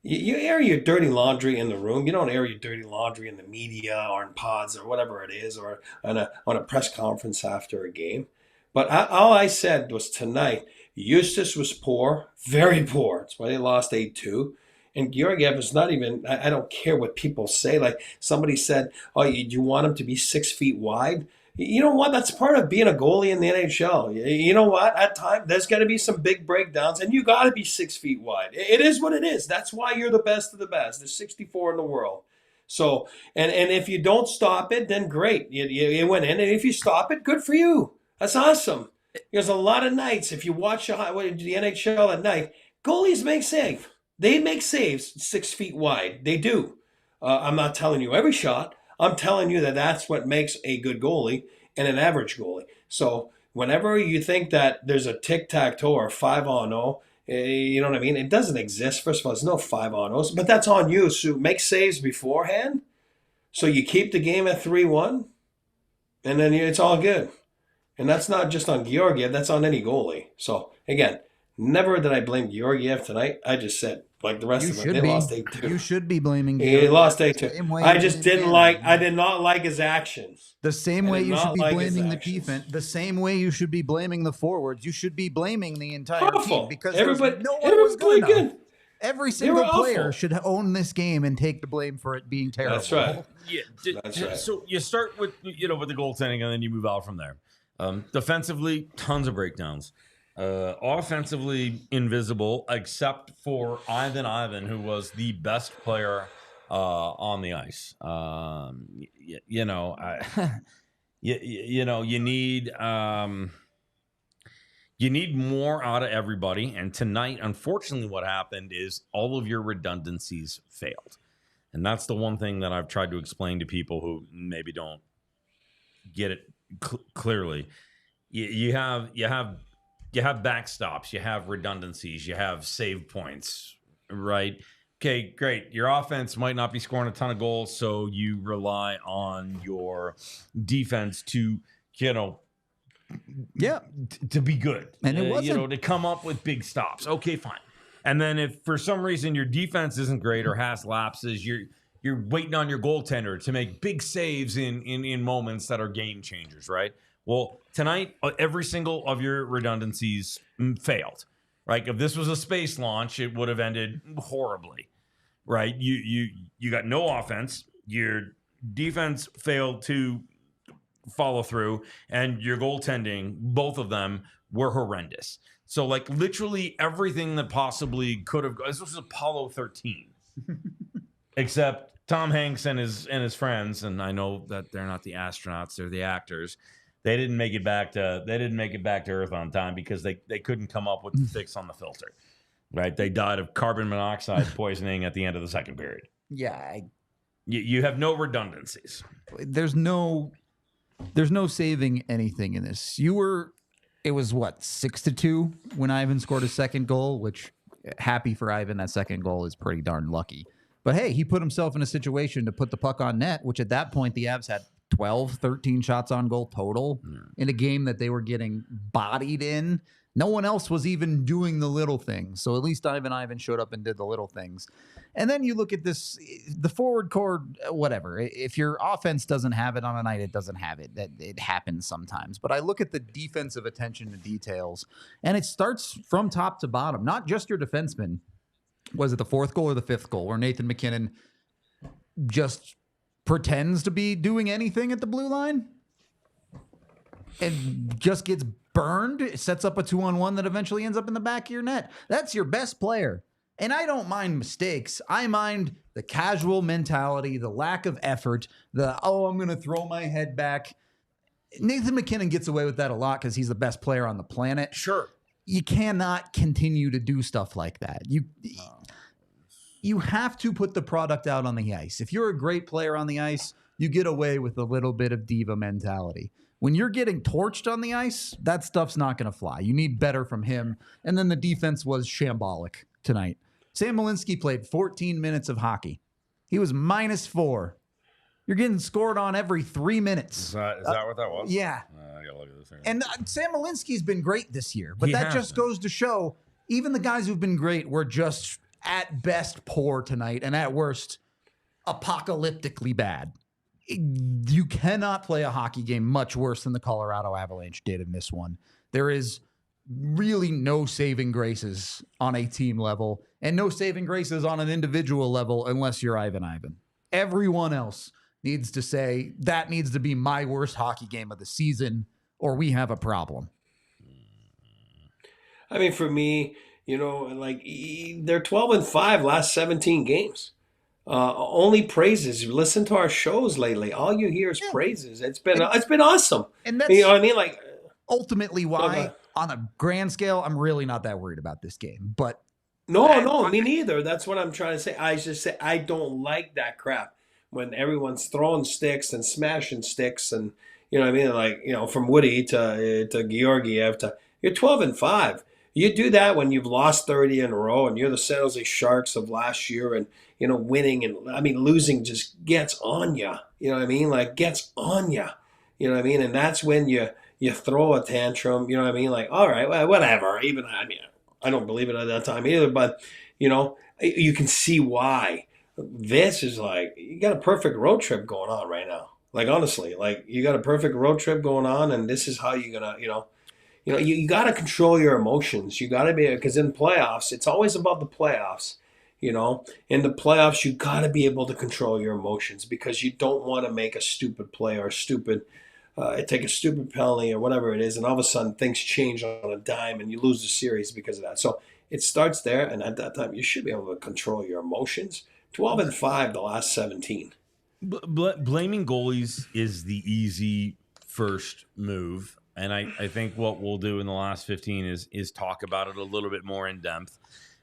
You air your dirty laundry in the room. You don't air your dirty laundry in the media or in pods or whatever it is, or on a press conference after a game. But all I said was tonight, Eustace was poor, very poor. That's why they lost 8-2. And Georgiev is not even, I don't care what people say. Like somebody said, oh, you want him to be 6 feet wide? You know what? That's part of being a goalie in the NHL. You know what? At times, there's going to be some big breakdowns, and you got to be 6 feet wide. It is what it is. That's why you're the best of the best. There's 64 in the world. So, and if you don't stop it, then great. You went in, and if you stop it, good for you. That's awesome. There's a lot of nights, if you watch the NHL at night, goalies make saves. They make saves 6 feet wide. They do. I'm not telling you every shot. I'm telling you that that's what makes a good goalie and an average goalie. So whenever you think that there's a tic-tac-toe or 5-on-0, you know what I mean? It doesn't exist. First of all, there's no 5-on-0s, but that's on you. So make saves beforehand. So you keep the game at 3-1, and then it's all good. And that's not just on Georgiev. That's on any goalie. So, again, never did I blame Georgiev tonight. I just said, like the rest of them, they lost 8-2. You should be blaming He lost 8-2. I did not like his actions. The same way you should be blaming the defense, the same way you should be blaming the forwards, you should be blaming the entire team because no one was good enough. Every single player should own this game and take the blame for it being terrible. That's right. Yeah, That's right. So you start with with the goaltending and then you move out from there. Defensively, tons of breakdowns. Offensively, invisible, except for Ivan, who was the best player on the ice. You need more out of everybody. And tonight, unfortunately, what happened is all of your redundancies failed. And that's the one thing that I've tried to explain to people who maybe don't get it clearly. You have backstops, you have redundancies, you have save points, right? Okay, great. Your offense might not be scoring a ton of goals, so you rely on your defense to, to be good. And it wasn't. To come up with big stops. Okay, fine. And then if for some reason your defense isn't great or has lapses, you're waiting on your goaltender to make big saves in moments that are game changers, right? Well, tonight, every single of your redundancies failed. Right? If this was a space launch, it would have ended horribly. Right? You got no offense. Your defense failed to follow through, and your goaltending, both of them, were horrendous. So, like, literally everything that possibly could have. This was Apollo 13, except Tom Hanks and his friends, and I know that they're not the astronauts; they're the actors. They didn't make it back to Earth on time because they couldn't come up with the fix on the filter. Right? They died of carbon monoxide poisoning at the end of the second period. Yeah, you have no redundancies. There's no saving anything in this. It was what, 6-2 when Ivan scored his second goal, which happy for Ivan, that second goal is pretty darn lucky. But hey, he put himself in a situation to put the puck on net, which at that point the Avs had 12, 13 shots on goal total in a game that they were getting bodied in. No one else was even doing the little things. So at least Ivan showed up and did the little things. And then you look at this, the forward core, whatever. If your offense doesn't have it on a night, it doesn't have it. It happens sometimes. But I look at the defensive attention to details, and it starts from top to bottom, not just your defenseman. Was it the fourth goal or the fifth goal where Nathan MacKinnon just pretends to be doing anything at the blue line and just gets burned, sets up a 2-on-1 that eventually ends up in the back of your net? That's your best player. And I don't mind mistakes. I mind the casual mentality, the lack of effort, I'm going to throw my head back. Nathan MacKinnon gets away with that a lot because he's the best player on the planet. Sure. You cannot continue to do stuff like that. You have to put the product out on the ice. If you're a great player on the ice, you get away with a little bit of diva mentality. When you're getting torched on the ice, that stuff's not going to fly. You need better from him. And then the defense was shambolic tonight. Sam Malinsky played 14 minutes of hockey. He was -4. You're getting scored on every 3 minutes. Is that what that was? Yeah. I gotta look at this thing. And Sam Malinsky's been great this year, but that just goes to show even the guys who've been great were just at best poor tonight and at worst apocalyptically bad. You cannot play a hockey game much worse than the Colorado Avalanche did in this one. There is really no saving graces on a team level and no saving graces on an individual level unless you're Ivan. Everyone else needs to say that needs to be my worst hockey game of the season or we have a problem. I mean, for me, like they're 12-5 last 17 games. Only praises. Listen to our shows lately. All you hear is praises. It's been awesome. And that's you know what I mean? Like ultimately why on a grand scale, I'm really not that worried about this game. But no, me neither. That's what I'm trying to say. I just say I don't like that crap when everyone's throwing sticks and smashing sticks and you know what I mean? Like, from Woody to Georgiev to you're 12-5. You do that when you've lost 30 in a row and you're the San Jose Sharks of last year and, winning and, losing just gets on you. You know what I mean? Like, gets on you. You know what I mean? And that's when you throw a tantrum. You know what I mean? Like, all right, well, whatever. I don't believe it at that time either. But, you can see why. This is like, you got a perfect road trip going on right now. Like, honestly, like, you got a perfect road trip going on and this is how you're going to, you got to control your emotions. You got to be, because in playoffs, it's always about the playoffs. In the playoffs, you got to be able to control your emotions because you don't want to make a stupid play or take a stupid penalty or whatever it is. And all of a sudden things change on a dime and you lose the series because of that. So it starts there. And at that time, you should be able to control your emotions. 12-5 the last 17. Blaming goalies is the easy first move. And I think what we'll do in the last 15 is talk about it a little bit more in depth.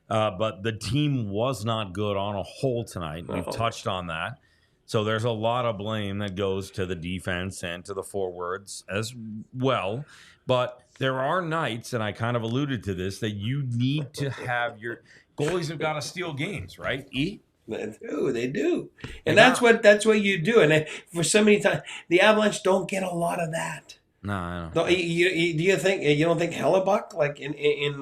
But the team was not good on a whole tonight. We've touched on that. So there's a lot of blame that goes to the defense and to the forwards as well. But there are nights, and I kind of alluded to this, that you need to have your goalies have got to steal games, right? They do. And that's what you do. And for so many times, the Avalanche don't get a lot of that. No, I don't. Do you don't think Hellebuck like in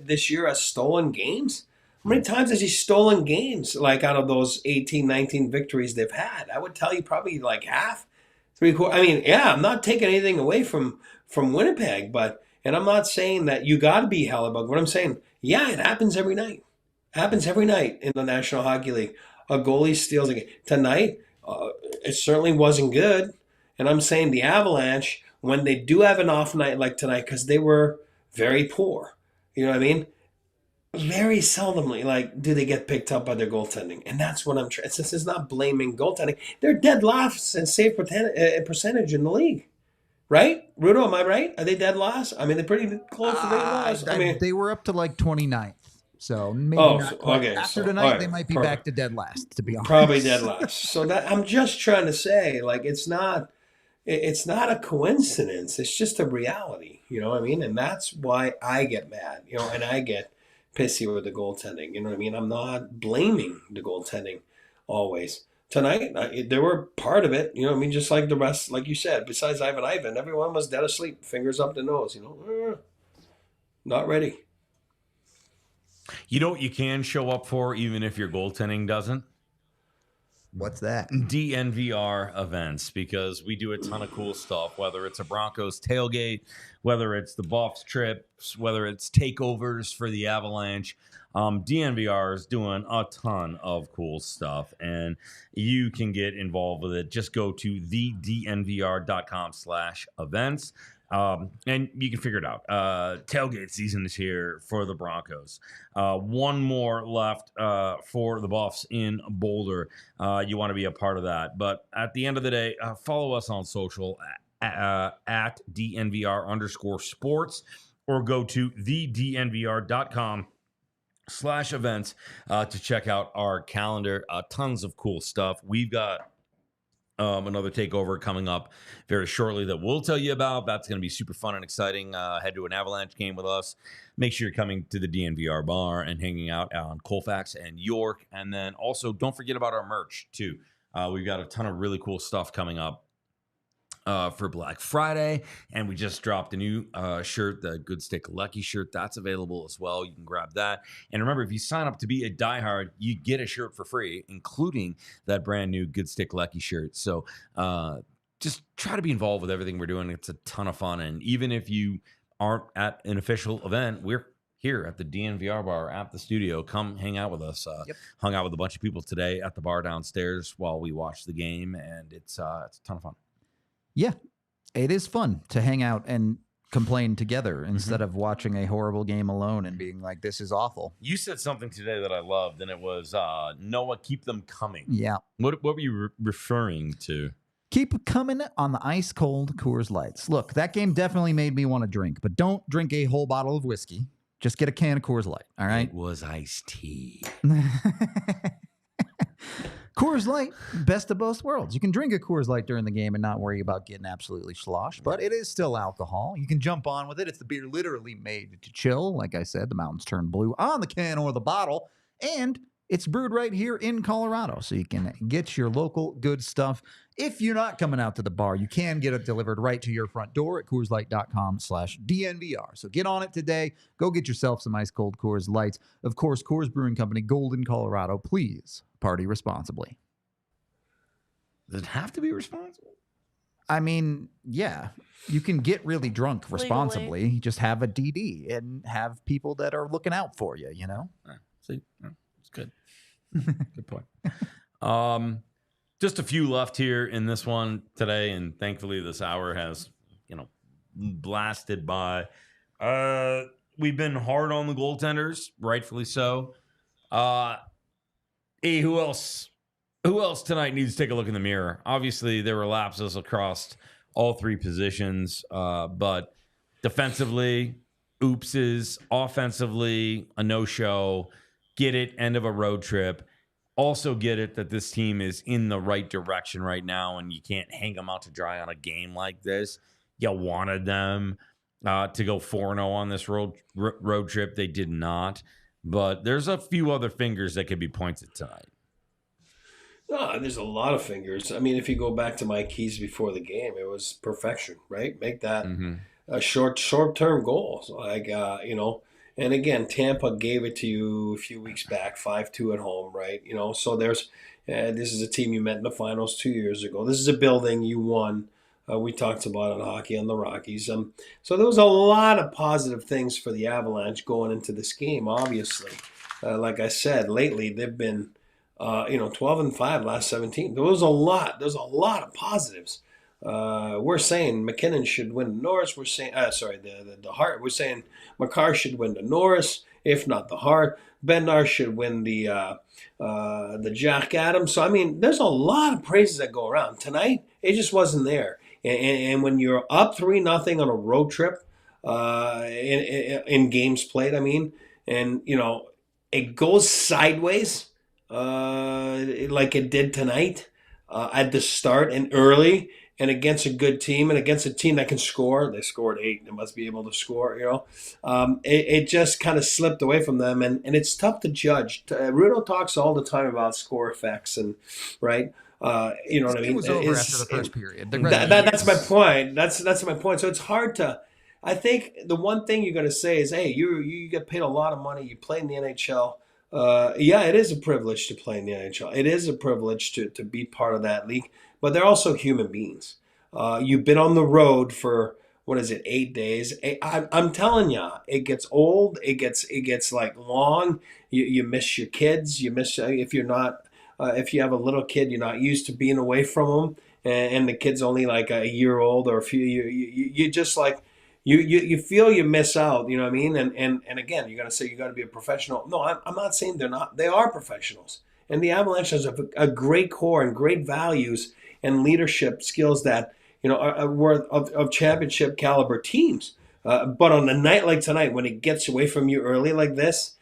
this year has stolen games? How many times has he stolen games like out of those 18, 19 victories they've had? I would tell you probably like half, 3/4. I mean, yeah, I'm not taking anything away from Winnipeg, and I'm not saying that you got to be Hellebuck. What I'm saying, yeah, it happens every night. It happens every night in the National Hockey League. A goalie steals a game. Tonight, it certainly wasn't good. And I'm saying the Avalanche, when they do have an off night like tonight, because they were very poor, you know what I mean? Very seldomly, do they get picked up by their goaltending? And that's what I'm trying. This is not blaming goaltending. They're dead last in save percentage in the league, right? Rudo, am I right? Are they dead last? I mean, they're pretty close to dead last. They were up to 29th. So maybe not quite. Okay. After tonight, they might be back to dead last, to be honest. Probably dead last. So that I'm just trying to say, it's not a coincidence. It's just a reality, you know what I mean? And that's why I get mad, and I get pissy with the goaltending. You know what I mean? I'm not blaming the goaltending always. Tonight, they were part of it. You know what I mean? Just like the rest, like you said, besides Ivan, everyone was dead asleep, fingers up the nose, not ready. You know what you can show up for even if your goaltending doesn't? What's that? DNVR events, because we do a ton of cool stuff, whether it's a Broncos tailgate, whether it's the Buffs trips, whether it's takeovers for the Avalanche. DNVR is doing a ton of cool stuff, and you can get involved with it. Just go to thednvr.com/events. And you can figure it out. Tailgate season is here for the Broncos. One more left for the Buffs in Boulder. You want to be a part of that. But at the end of the day, follow us on social at DNVR_sports, or go to thednvr.com/events to check out our calendar. Tons of cool stuff. We've got another takeover coming up very shortly that we'll tell you about. That's going to be super fun and exciting. Head to an Avalanche game with us. Make sure you're coming to the DNVR bar and hanging out on Colfax and York. And then also don't forget about our merch too. We've got a ton of really cool stuff coming up for Black Friday, and we just dropped a new shirt, the Good Stick Lucky shirt. That's available as well. You can grab that. And remember, if you sign up to be a diehard, you get a shirt for free, including that brand new Good Stick Lucky shirt. So just try to be involved with everything we're doing. It's a ton of fun. And even if you aren't at an official event, we're here at the DNVR bar at the studio. Come hang out with us. Hung out with a bunch of people today at the bar downstairs while we watched the game, and it's a ton of fun. Yeah, it is fun to hang out and complain together instead of watching a horrible game alone and being like, this is awful. You said something today that I loved, and it was, Noah, keep them coming. Yeah. What were you referring to? Keep coming on the ice cold Coors Lights. Look, that game definitely made me want to drink, but don't drink a whole bottle of whiskey. Just get a can of Coors Light, all right? It was iced tea. Coors Light, best of both worlds. You can drink a Coors Light during the game and not worry about getting absolutely sloshed, but it is still alcohol. You can jump on with it. It's the beer literally made to chill. Like I said, the mountains turn blue on the can or the bottle, and it's brewed right here in Colorado, so you can get your local good stuff. If you're not coming out to the bar, you can get it delivered right to your front door at CoorsLight.com/DNVR. So get on it today. Go get yourself some ice cold Coors Lights. Of course, Coors Brewing Company, Golden, Colorado. Please party responsibly. Does it have to be responsible? I mean, yeah, you can get really drunk responsibly. Legally. Just have a DD and have people that are looking out for you, you know? See, it's good. Good point. Just a few left here in this one today, and thankfully this hour has, blasted by. We've been hard on the goaltenders, rightfully so. Who else? Who else tonight needs to take a look in the mirror? Obviously, there were lapses across all three positions, but defensively, oopses. Offensively, a no-show. Get it, end of a road trip. Also get it that this team is in the right direction right now, and you can't hang them out to dry on a game like this. You wanted them to go 4-0 on this road trip. They did not. But there's a few other fingers that could be pointed tonight. No, there's a lot of fingers. I mean, if you go back to my keys before the game, it was perfection, right? Make that a short-term goal. So and again, Tampa gave it to you a few weeks back, 5-2 at home, right? So there's this is a team you met in the finals 2 years ago. This is a building you won. We talked about in hockey on the Rockies. So there was a lot of positive things for the Avalanche going into this game, obviously. Like I said, lately they've been 12-5 last 17. There's a lot of positives. We're saying McKinnon should win the Norris. We're saying, the Hart. We're saying Makar should win the Norris, if not the Hart. Bednar should win the Jack Adams. So, I mean, there's a lot of praises that go around. Tonight, it just wasn't there. And when you're up 3-0 on a road trip, in games played, and it goes sideways, like it did tonight, at the start and early. and against a good team and against a team that can score. They scored 8. They must be able to score, it just kind of slipped away from them. And it's tough to judge. Rudo talks all the time about score effects and right. You know what I mean? It was over after the first period. That's my point. That's my point. So it's hard to. I think the one thing you're going to say is, hey, you get paid a lot of money. You play in the NHL. Yeah, it is a privilege to play in the NHL. It is a privilege to be part of that league. But they're also human beings. You've been on the road for what is it, 8 days? I'm telling you, it gets old. It gets like long. You miss your kids. You miss if you're not. If you have a little kid, you're not used to being away from them, and the kid's only like a year old or a few. You just like you feel you miss out. You know what I mean? And again, you're gonna say you got to be a professional. No, I'm not saying they're not. They are professionals, and the Avalanche has a great core and great values and leadership skills that are worth of championship caliber teams. But on a night like tonight, when it gets away from you early like this.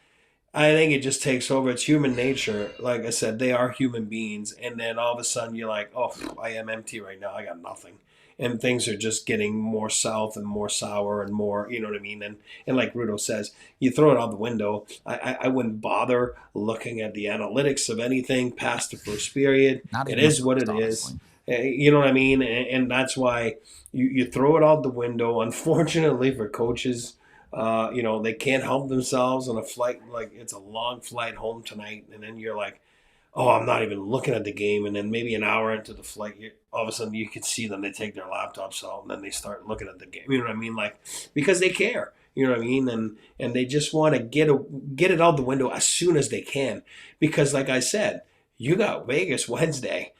I think it just takes over. It's human nature. Like I said, they are human beings. And then all of a sudden you're like, oh, I am empty right now. I got nothing. And things are just getting more south and more sour and more, you know what I mean? And like Rudo says, you throw it out the window. I wouldn't bother looking at the analytics of anything past the first period. It is what it is. You know what I mean? And that's why you throw it out the window. Unfortunately for coaches, they can't help themselves on a flight. Like it's a long flight home tonight. And then you're like, oh, I'm not even looking at the game. And then maybe an hour into the flight, all of a sudden you can see them. They take their laptops out and then they start looking at the game. You know what I mean? Like, because they care, you know what I mean? And they just want to get it out the window as soon as they can. Because like I said, you got Vegas Wednesday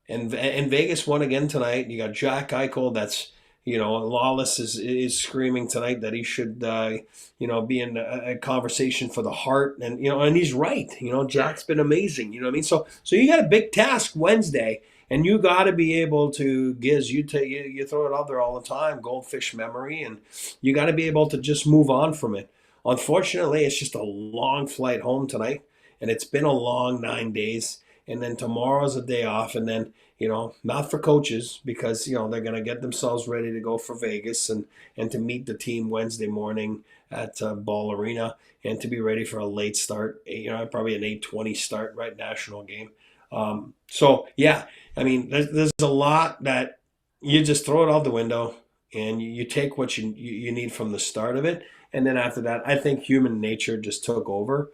and Vegas won again tonight. You got Jack Eichel. That's, Lawless is screaming tonight that he should, be in a conversation for the Hart, and and he's right. Jack's been amazing. You know what I mean? So you got a big task Wednesday, and you got to be able to, Giz, you throw it out there all the time, goldfish memory, and you got to be able to just move on from it. Unfortunately, it's just a long flight home tonight, and it's been a long 9 days, and then tomorrow's a day off, and then. Not for coaches because, they're going to get themselves ready to go for Vegas and to meet the team Wednesday morning at Ball Arena and to be ready for a late start, probably an 8:20 start, right, national game. There's a lot that you just throw it out the window and you take what you need from the start of it. And then after that, I think human nature just took over.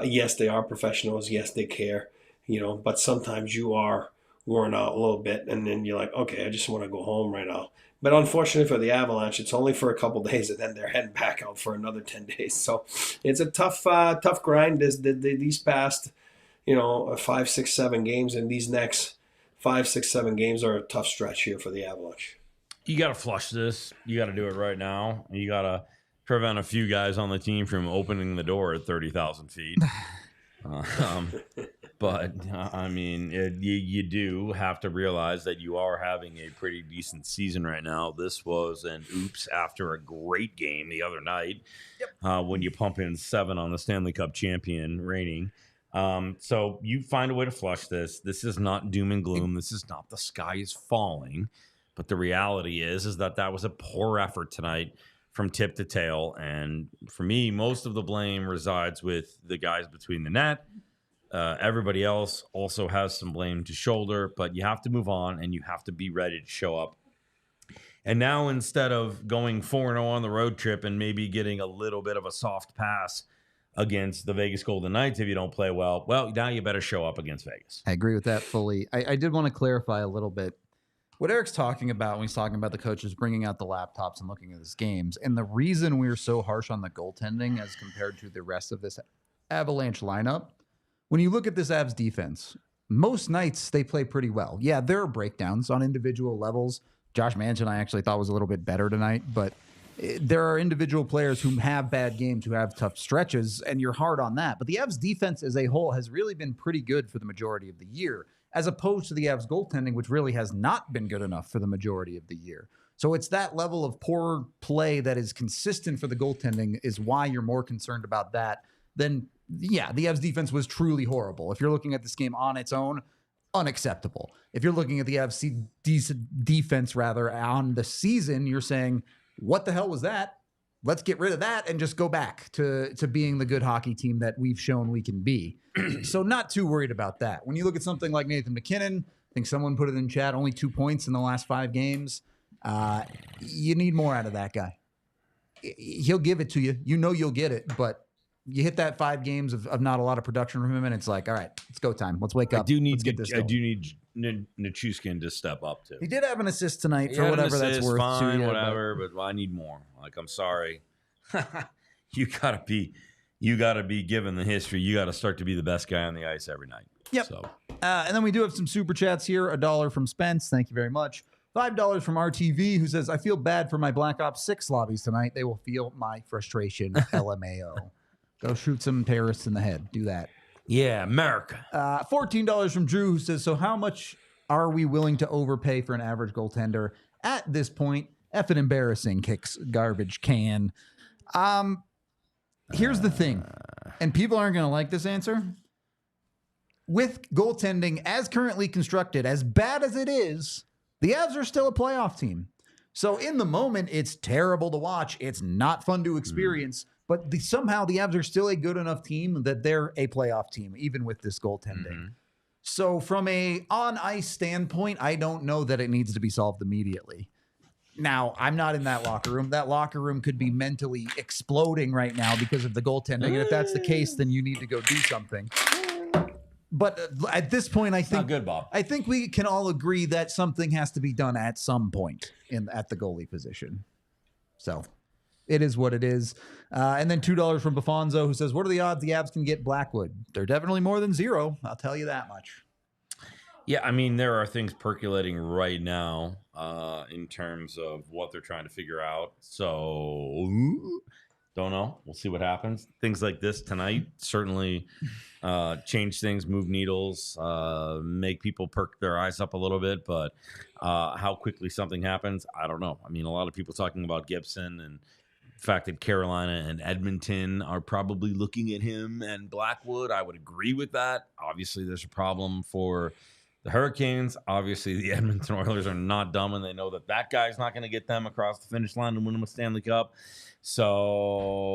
Yes, they are professionals. Yes, they care, but sometimes you are worn out a little bit, and then you're like, okay, I just want to go home right now. But unfortunately for the Avalanche, it's only for a couple days, and then they're heading back out for another 10 days. So it's a tough grind. These past, 5, 6, 7 games, and these next 5, 6, 7 games are a tough stretch here for the Avalanche. You got to flush this. You got to do it right now. You got to prevent a few guys on the team from opening the door at 30,000 feet. But, you do have to realize that you are having a pretty decent season right now. This was an oops after a great game the other night. Yep. When you pump in 7 on the Stanley Cup champion reigning. So you find a way to flush this. This is not doom and gloom. This is not the sky is falling. But the reality is that was a poor effort tonight from tip to tail. And for me, most of the blame resides with the guys between the net. Everybody else also has some blame to shoulder, but you have to move on and you have to be ready to show up. And now instead of going 4-0 on the road trip and maybe getting a little bit of a soft pass against the Vegas Golden Knights if you don't play well, now you better show up against Vegas. I agree with that fully. I did want to clarify a little bit what Eric's talking about when he's talking about the coaches bringing out the laptops and looking at his games. And the reason we're so harsh on the goaltending as compared to the rest of this Avalanche lineup, when you look at this Avs defense, most nights they play pretty well. Yeah, there are breakdowns on individual levels. Josh Manchin I actually thought was a little bit better tonight, but there are individual players who have bad games, who have tough stretches, and you're hard on that. But the Avs defense as a whole has really been pretty good for the majority of the year, as opposed to the Avs goaltending, which really has not been good enough for the majority of the year. So it's that level of poor play that is consistent for the goaltending is why you're more concerned about that than, yeah, the Avs defense was truly horrible. If you're looking at this game on its own, unacceptable. If you're looking at the AFC decent defense rather on the season, you're saying, what the hell was that? Let's get rid of that and just go back to being the good hockey team that we've shown we can be. So not too worried about that. When you look at something like Nathan McKinnon, I think someone put it in chat, only 2 points in the last 5 games. You need more out of that guy. He'll give it to you. You know you'll get it, but you hit that 5 games of not a lot of production from him, and it's like, all right, it's go time. Let's wake up. Let's get this going. I do need Nichushkin to step up too. He did have an assist tonight for whatever that's worth. Fine, too, whatever, but I need more. Like, I'm sorry. You gotta be given the history. You gotta start to be the best guy on the ice every night. Yep. So, and then we do have some super chats here. $1 from Spence. Thank you very much. $5 from RTV, who says, I feel bad for my Black Ops 6 lobbies tonight. They will feel my frustration. LMAO. Go shoot some terrorists in the head. Do that. Yeah, America. $14 from Drew, who says, so how much are we willing to overpay for an average goaltender? At this point, effing embarrassing, kicks garbage can. Here's the thing, and people aren't going to like this answer. With goaltending as currently constructed, as bad as it is, the Avs are still a playoff team. So in the moment, it's terrible to watch. It's not fun to experience. But somehow the Avs are still a good enough team that they're a playoff team, even with this goaltending. Mm-hmm. So from a on-ice standpoint, I don't know that it needs to be solved immediately. Now, I'm not in that locker room. That locker room could be mentally exploding right now because of the goaltending. And if that's the case, then you need to go do something. But at this point, I think not good, Bob. I think we can all agree that something has to be done at some point at the goalie position. So it is what it is. And then $2 from Bofonzo, who says, what are the odds the Avs can get Blackwood? They're definitely more than 0. I'll tell you that much. Yeah, I mean, there are things percolating right now in terms of what they're trying to figure out. So, don't know. We'll see what happens. Things like this tonight certainly change things, move needles, make people perk their eyes up a little bit. But how quickly something happens, I don't know. I mean, a lot of people talking about Gibson and the fact that Carolina and Edmonton are probably looking at him and Blackwood. I would agree with that. Obviously, there's a problem for the Hurricanes. Obviously, the Edmonton Oilers are not dumb, and they know that guy's not going to get them across the finish line and win them a Stanley Cup. So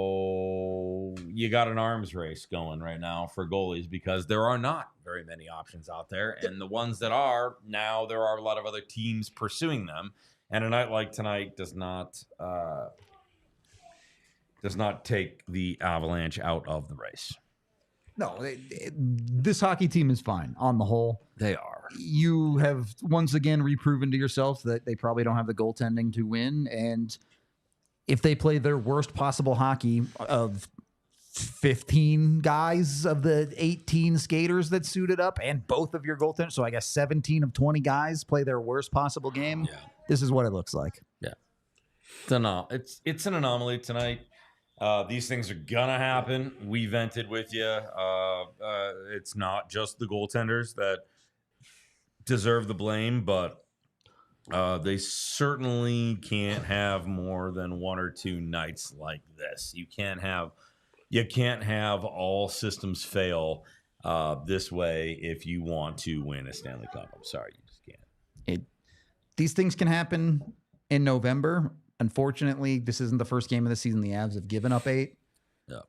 you got an arms race going right now for goalies because there are not very many options out there. And the ones that are, now there are a lot of other teams pursuing them. And a night like tonight does not take the Avalanche out of the race. No, this hockey team is fine on the whole. They are. You have once again reproven to yourself that they probably don't have the goaltending to win. And if they play their worst possible hockey of 15 guys of the 18 skaters that suited up and both of your goaltenders, so I guess 17 of 20 guys play their worst possible game, this is what it looks like. Yeah. It's an anomaly tonight. These things are gonna happen. We vented with you. It's not just the goaltenders that deserve the blame, but they certainly can't have more than 1 or 2 nights like this. You can't have all systems fail this way if you want to win a Stanley Cup. I'm sorry, you just can't. These things can happen in November. Unfortunately, this isn't the first game of the season the Avs have given up 8. Yeah.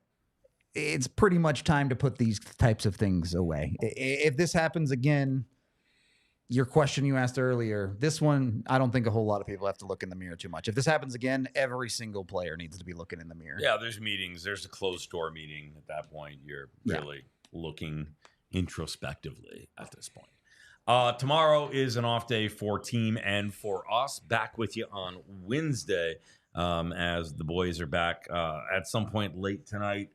It's pretty much time to put these types of things away. If this happens again, your question you asked earlier, this one, I don't think a whole lot of people have to look in the mirror too much. If this happens again, every single player needs to be looking in the mirror. Yeah, there's meetings. There's a closed door meeting. At that point, you're really looking introspectively at this point. Tomorrow is an off day for team and for us. Back with you on Wednesday as the boys are back at some point late tonight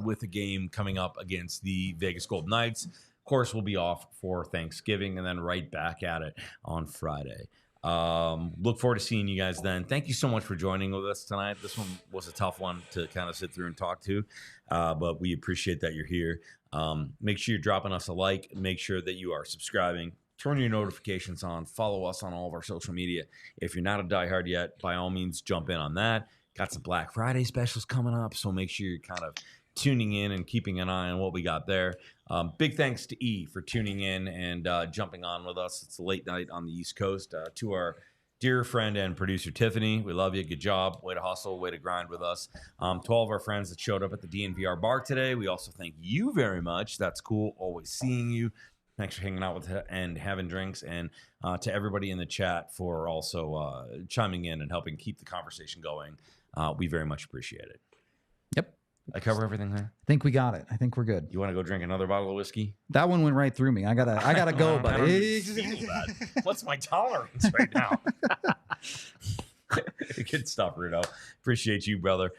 with a game coming up against the Vegas Golden Knights. Of course, we'll be off for Thanksgiving and then right back at it on Friday. Look forward to seeing you guys then. Thank you so much for joining with us tonight. This one was a tough one to kind of sit through and talk to, but we appreciate that you're here. Make sure you're dropping us a like. Make sure that you are subscribing. Turn your notifications on. Follow us on all of our social media. If you're not a diehard yet, by all means, jump in on that. Got some Black Friday specials coming up, so make sure you're kind of tuning in and keeping an eye on what we got there. Big thanks to E for tuning in and jumping on with us. It's a late night on the East Coast. To our dear friend and producer Tiffany, we love you. Good job. Way to hustle. Way to grind with us. To all of our friends that showed up at the DNVR bar today, we also thank you very much. That's cool. Always seeing you. Thanks for hanging out with us and having drinks. And to everybody in the chat for also chiming in and helping keep the conversation going. We very much appreciate it. Yep. I cover everything there. I think we got it. I think we're good. You want to go drink another bottle of whiskey? That one went right through me. I gotta go, I don't buddy. even feel that. What's my tolerance right now? Good stuff, Rudo. Appreciate you, brother.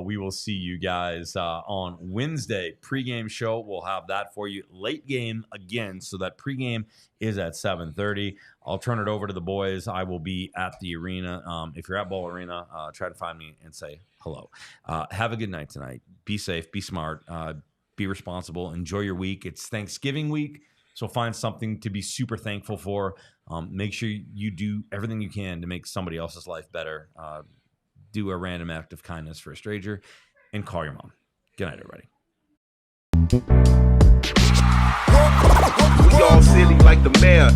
We will see you guys on Wednesday. Pre-game show. We'll have that for you. Late game again. So that pre-game is at 7:30. I'll turn it over to the boys. I will be at the arena. If you're at Bowl Arena, try to find me and say hello. Have a good night tonight. Be safe. Be smart. Be responsible. Enjoy your week. It's Thanksgiving week. So find something to be super thankful for. Make sure you do everything you can to make somebody else's life better. Do a random act of kindness for a stranger and call your mom. Good night, everybody. We all silly like the mayor.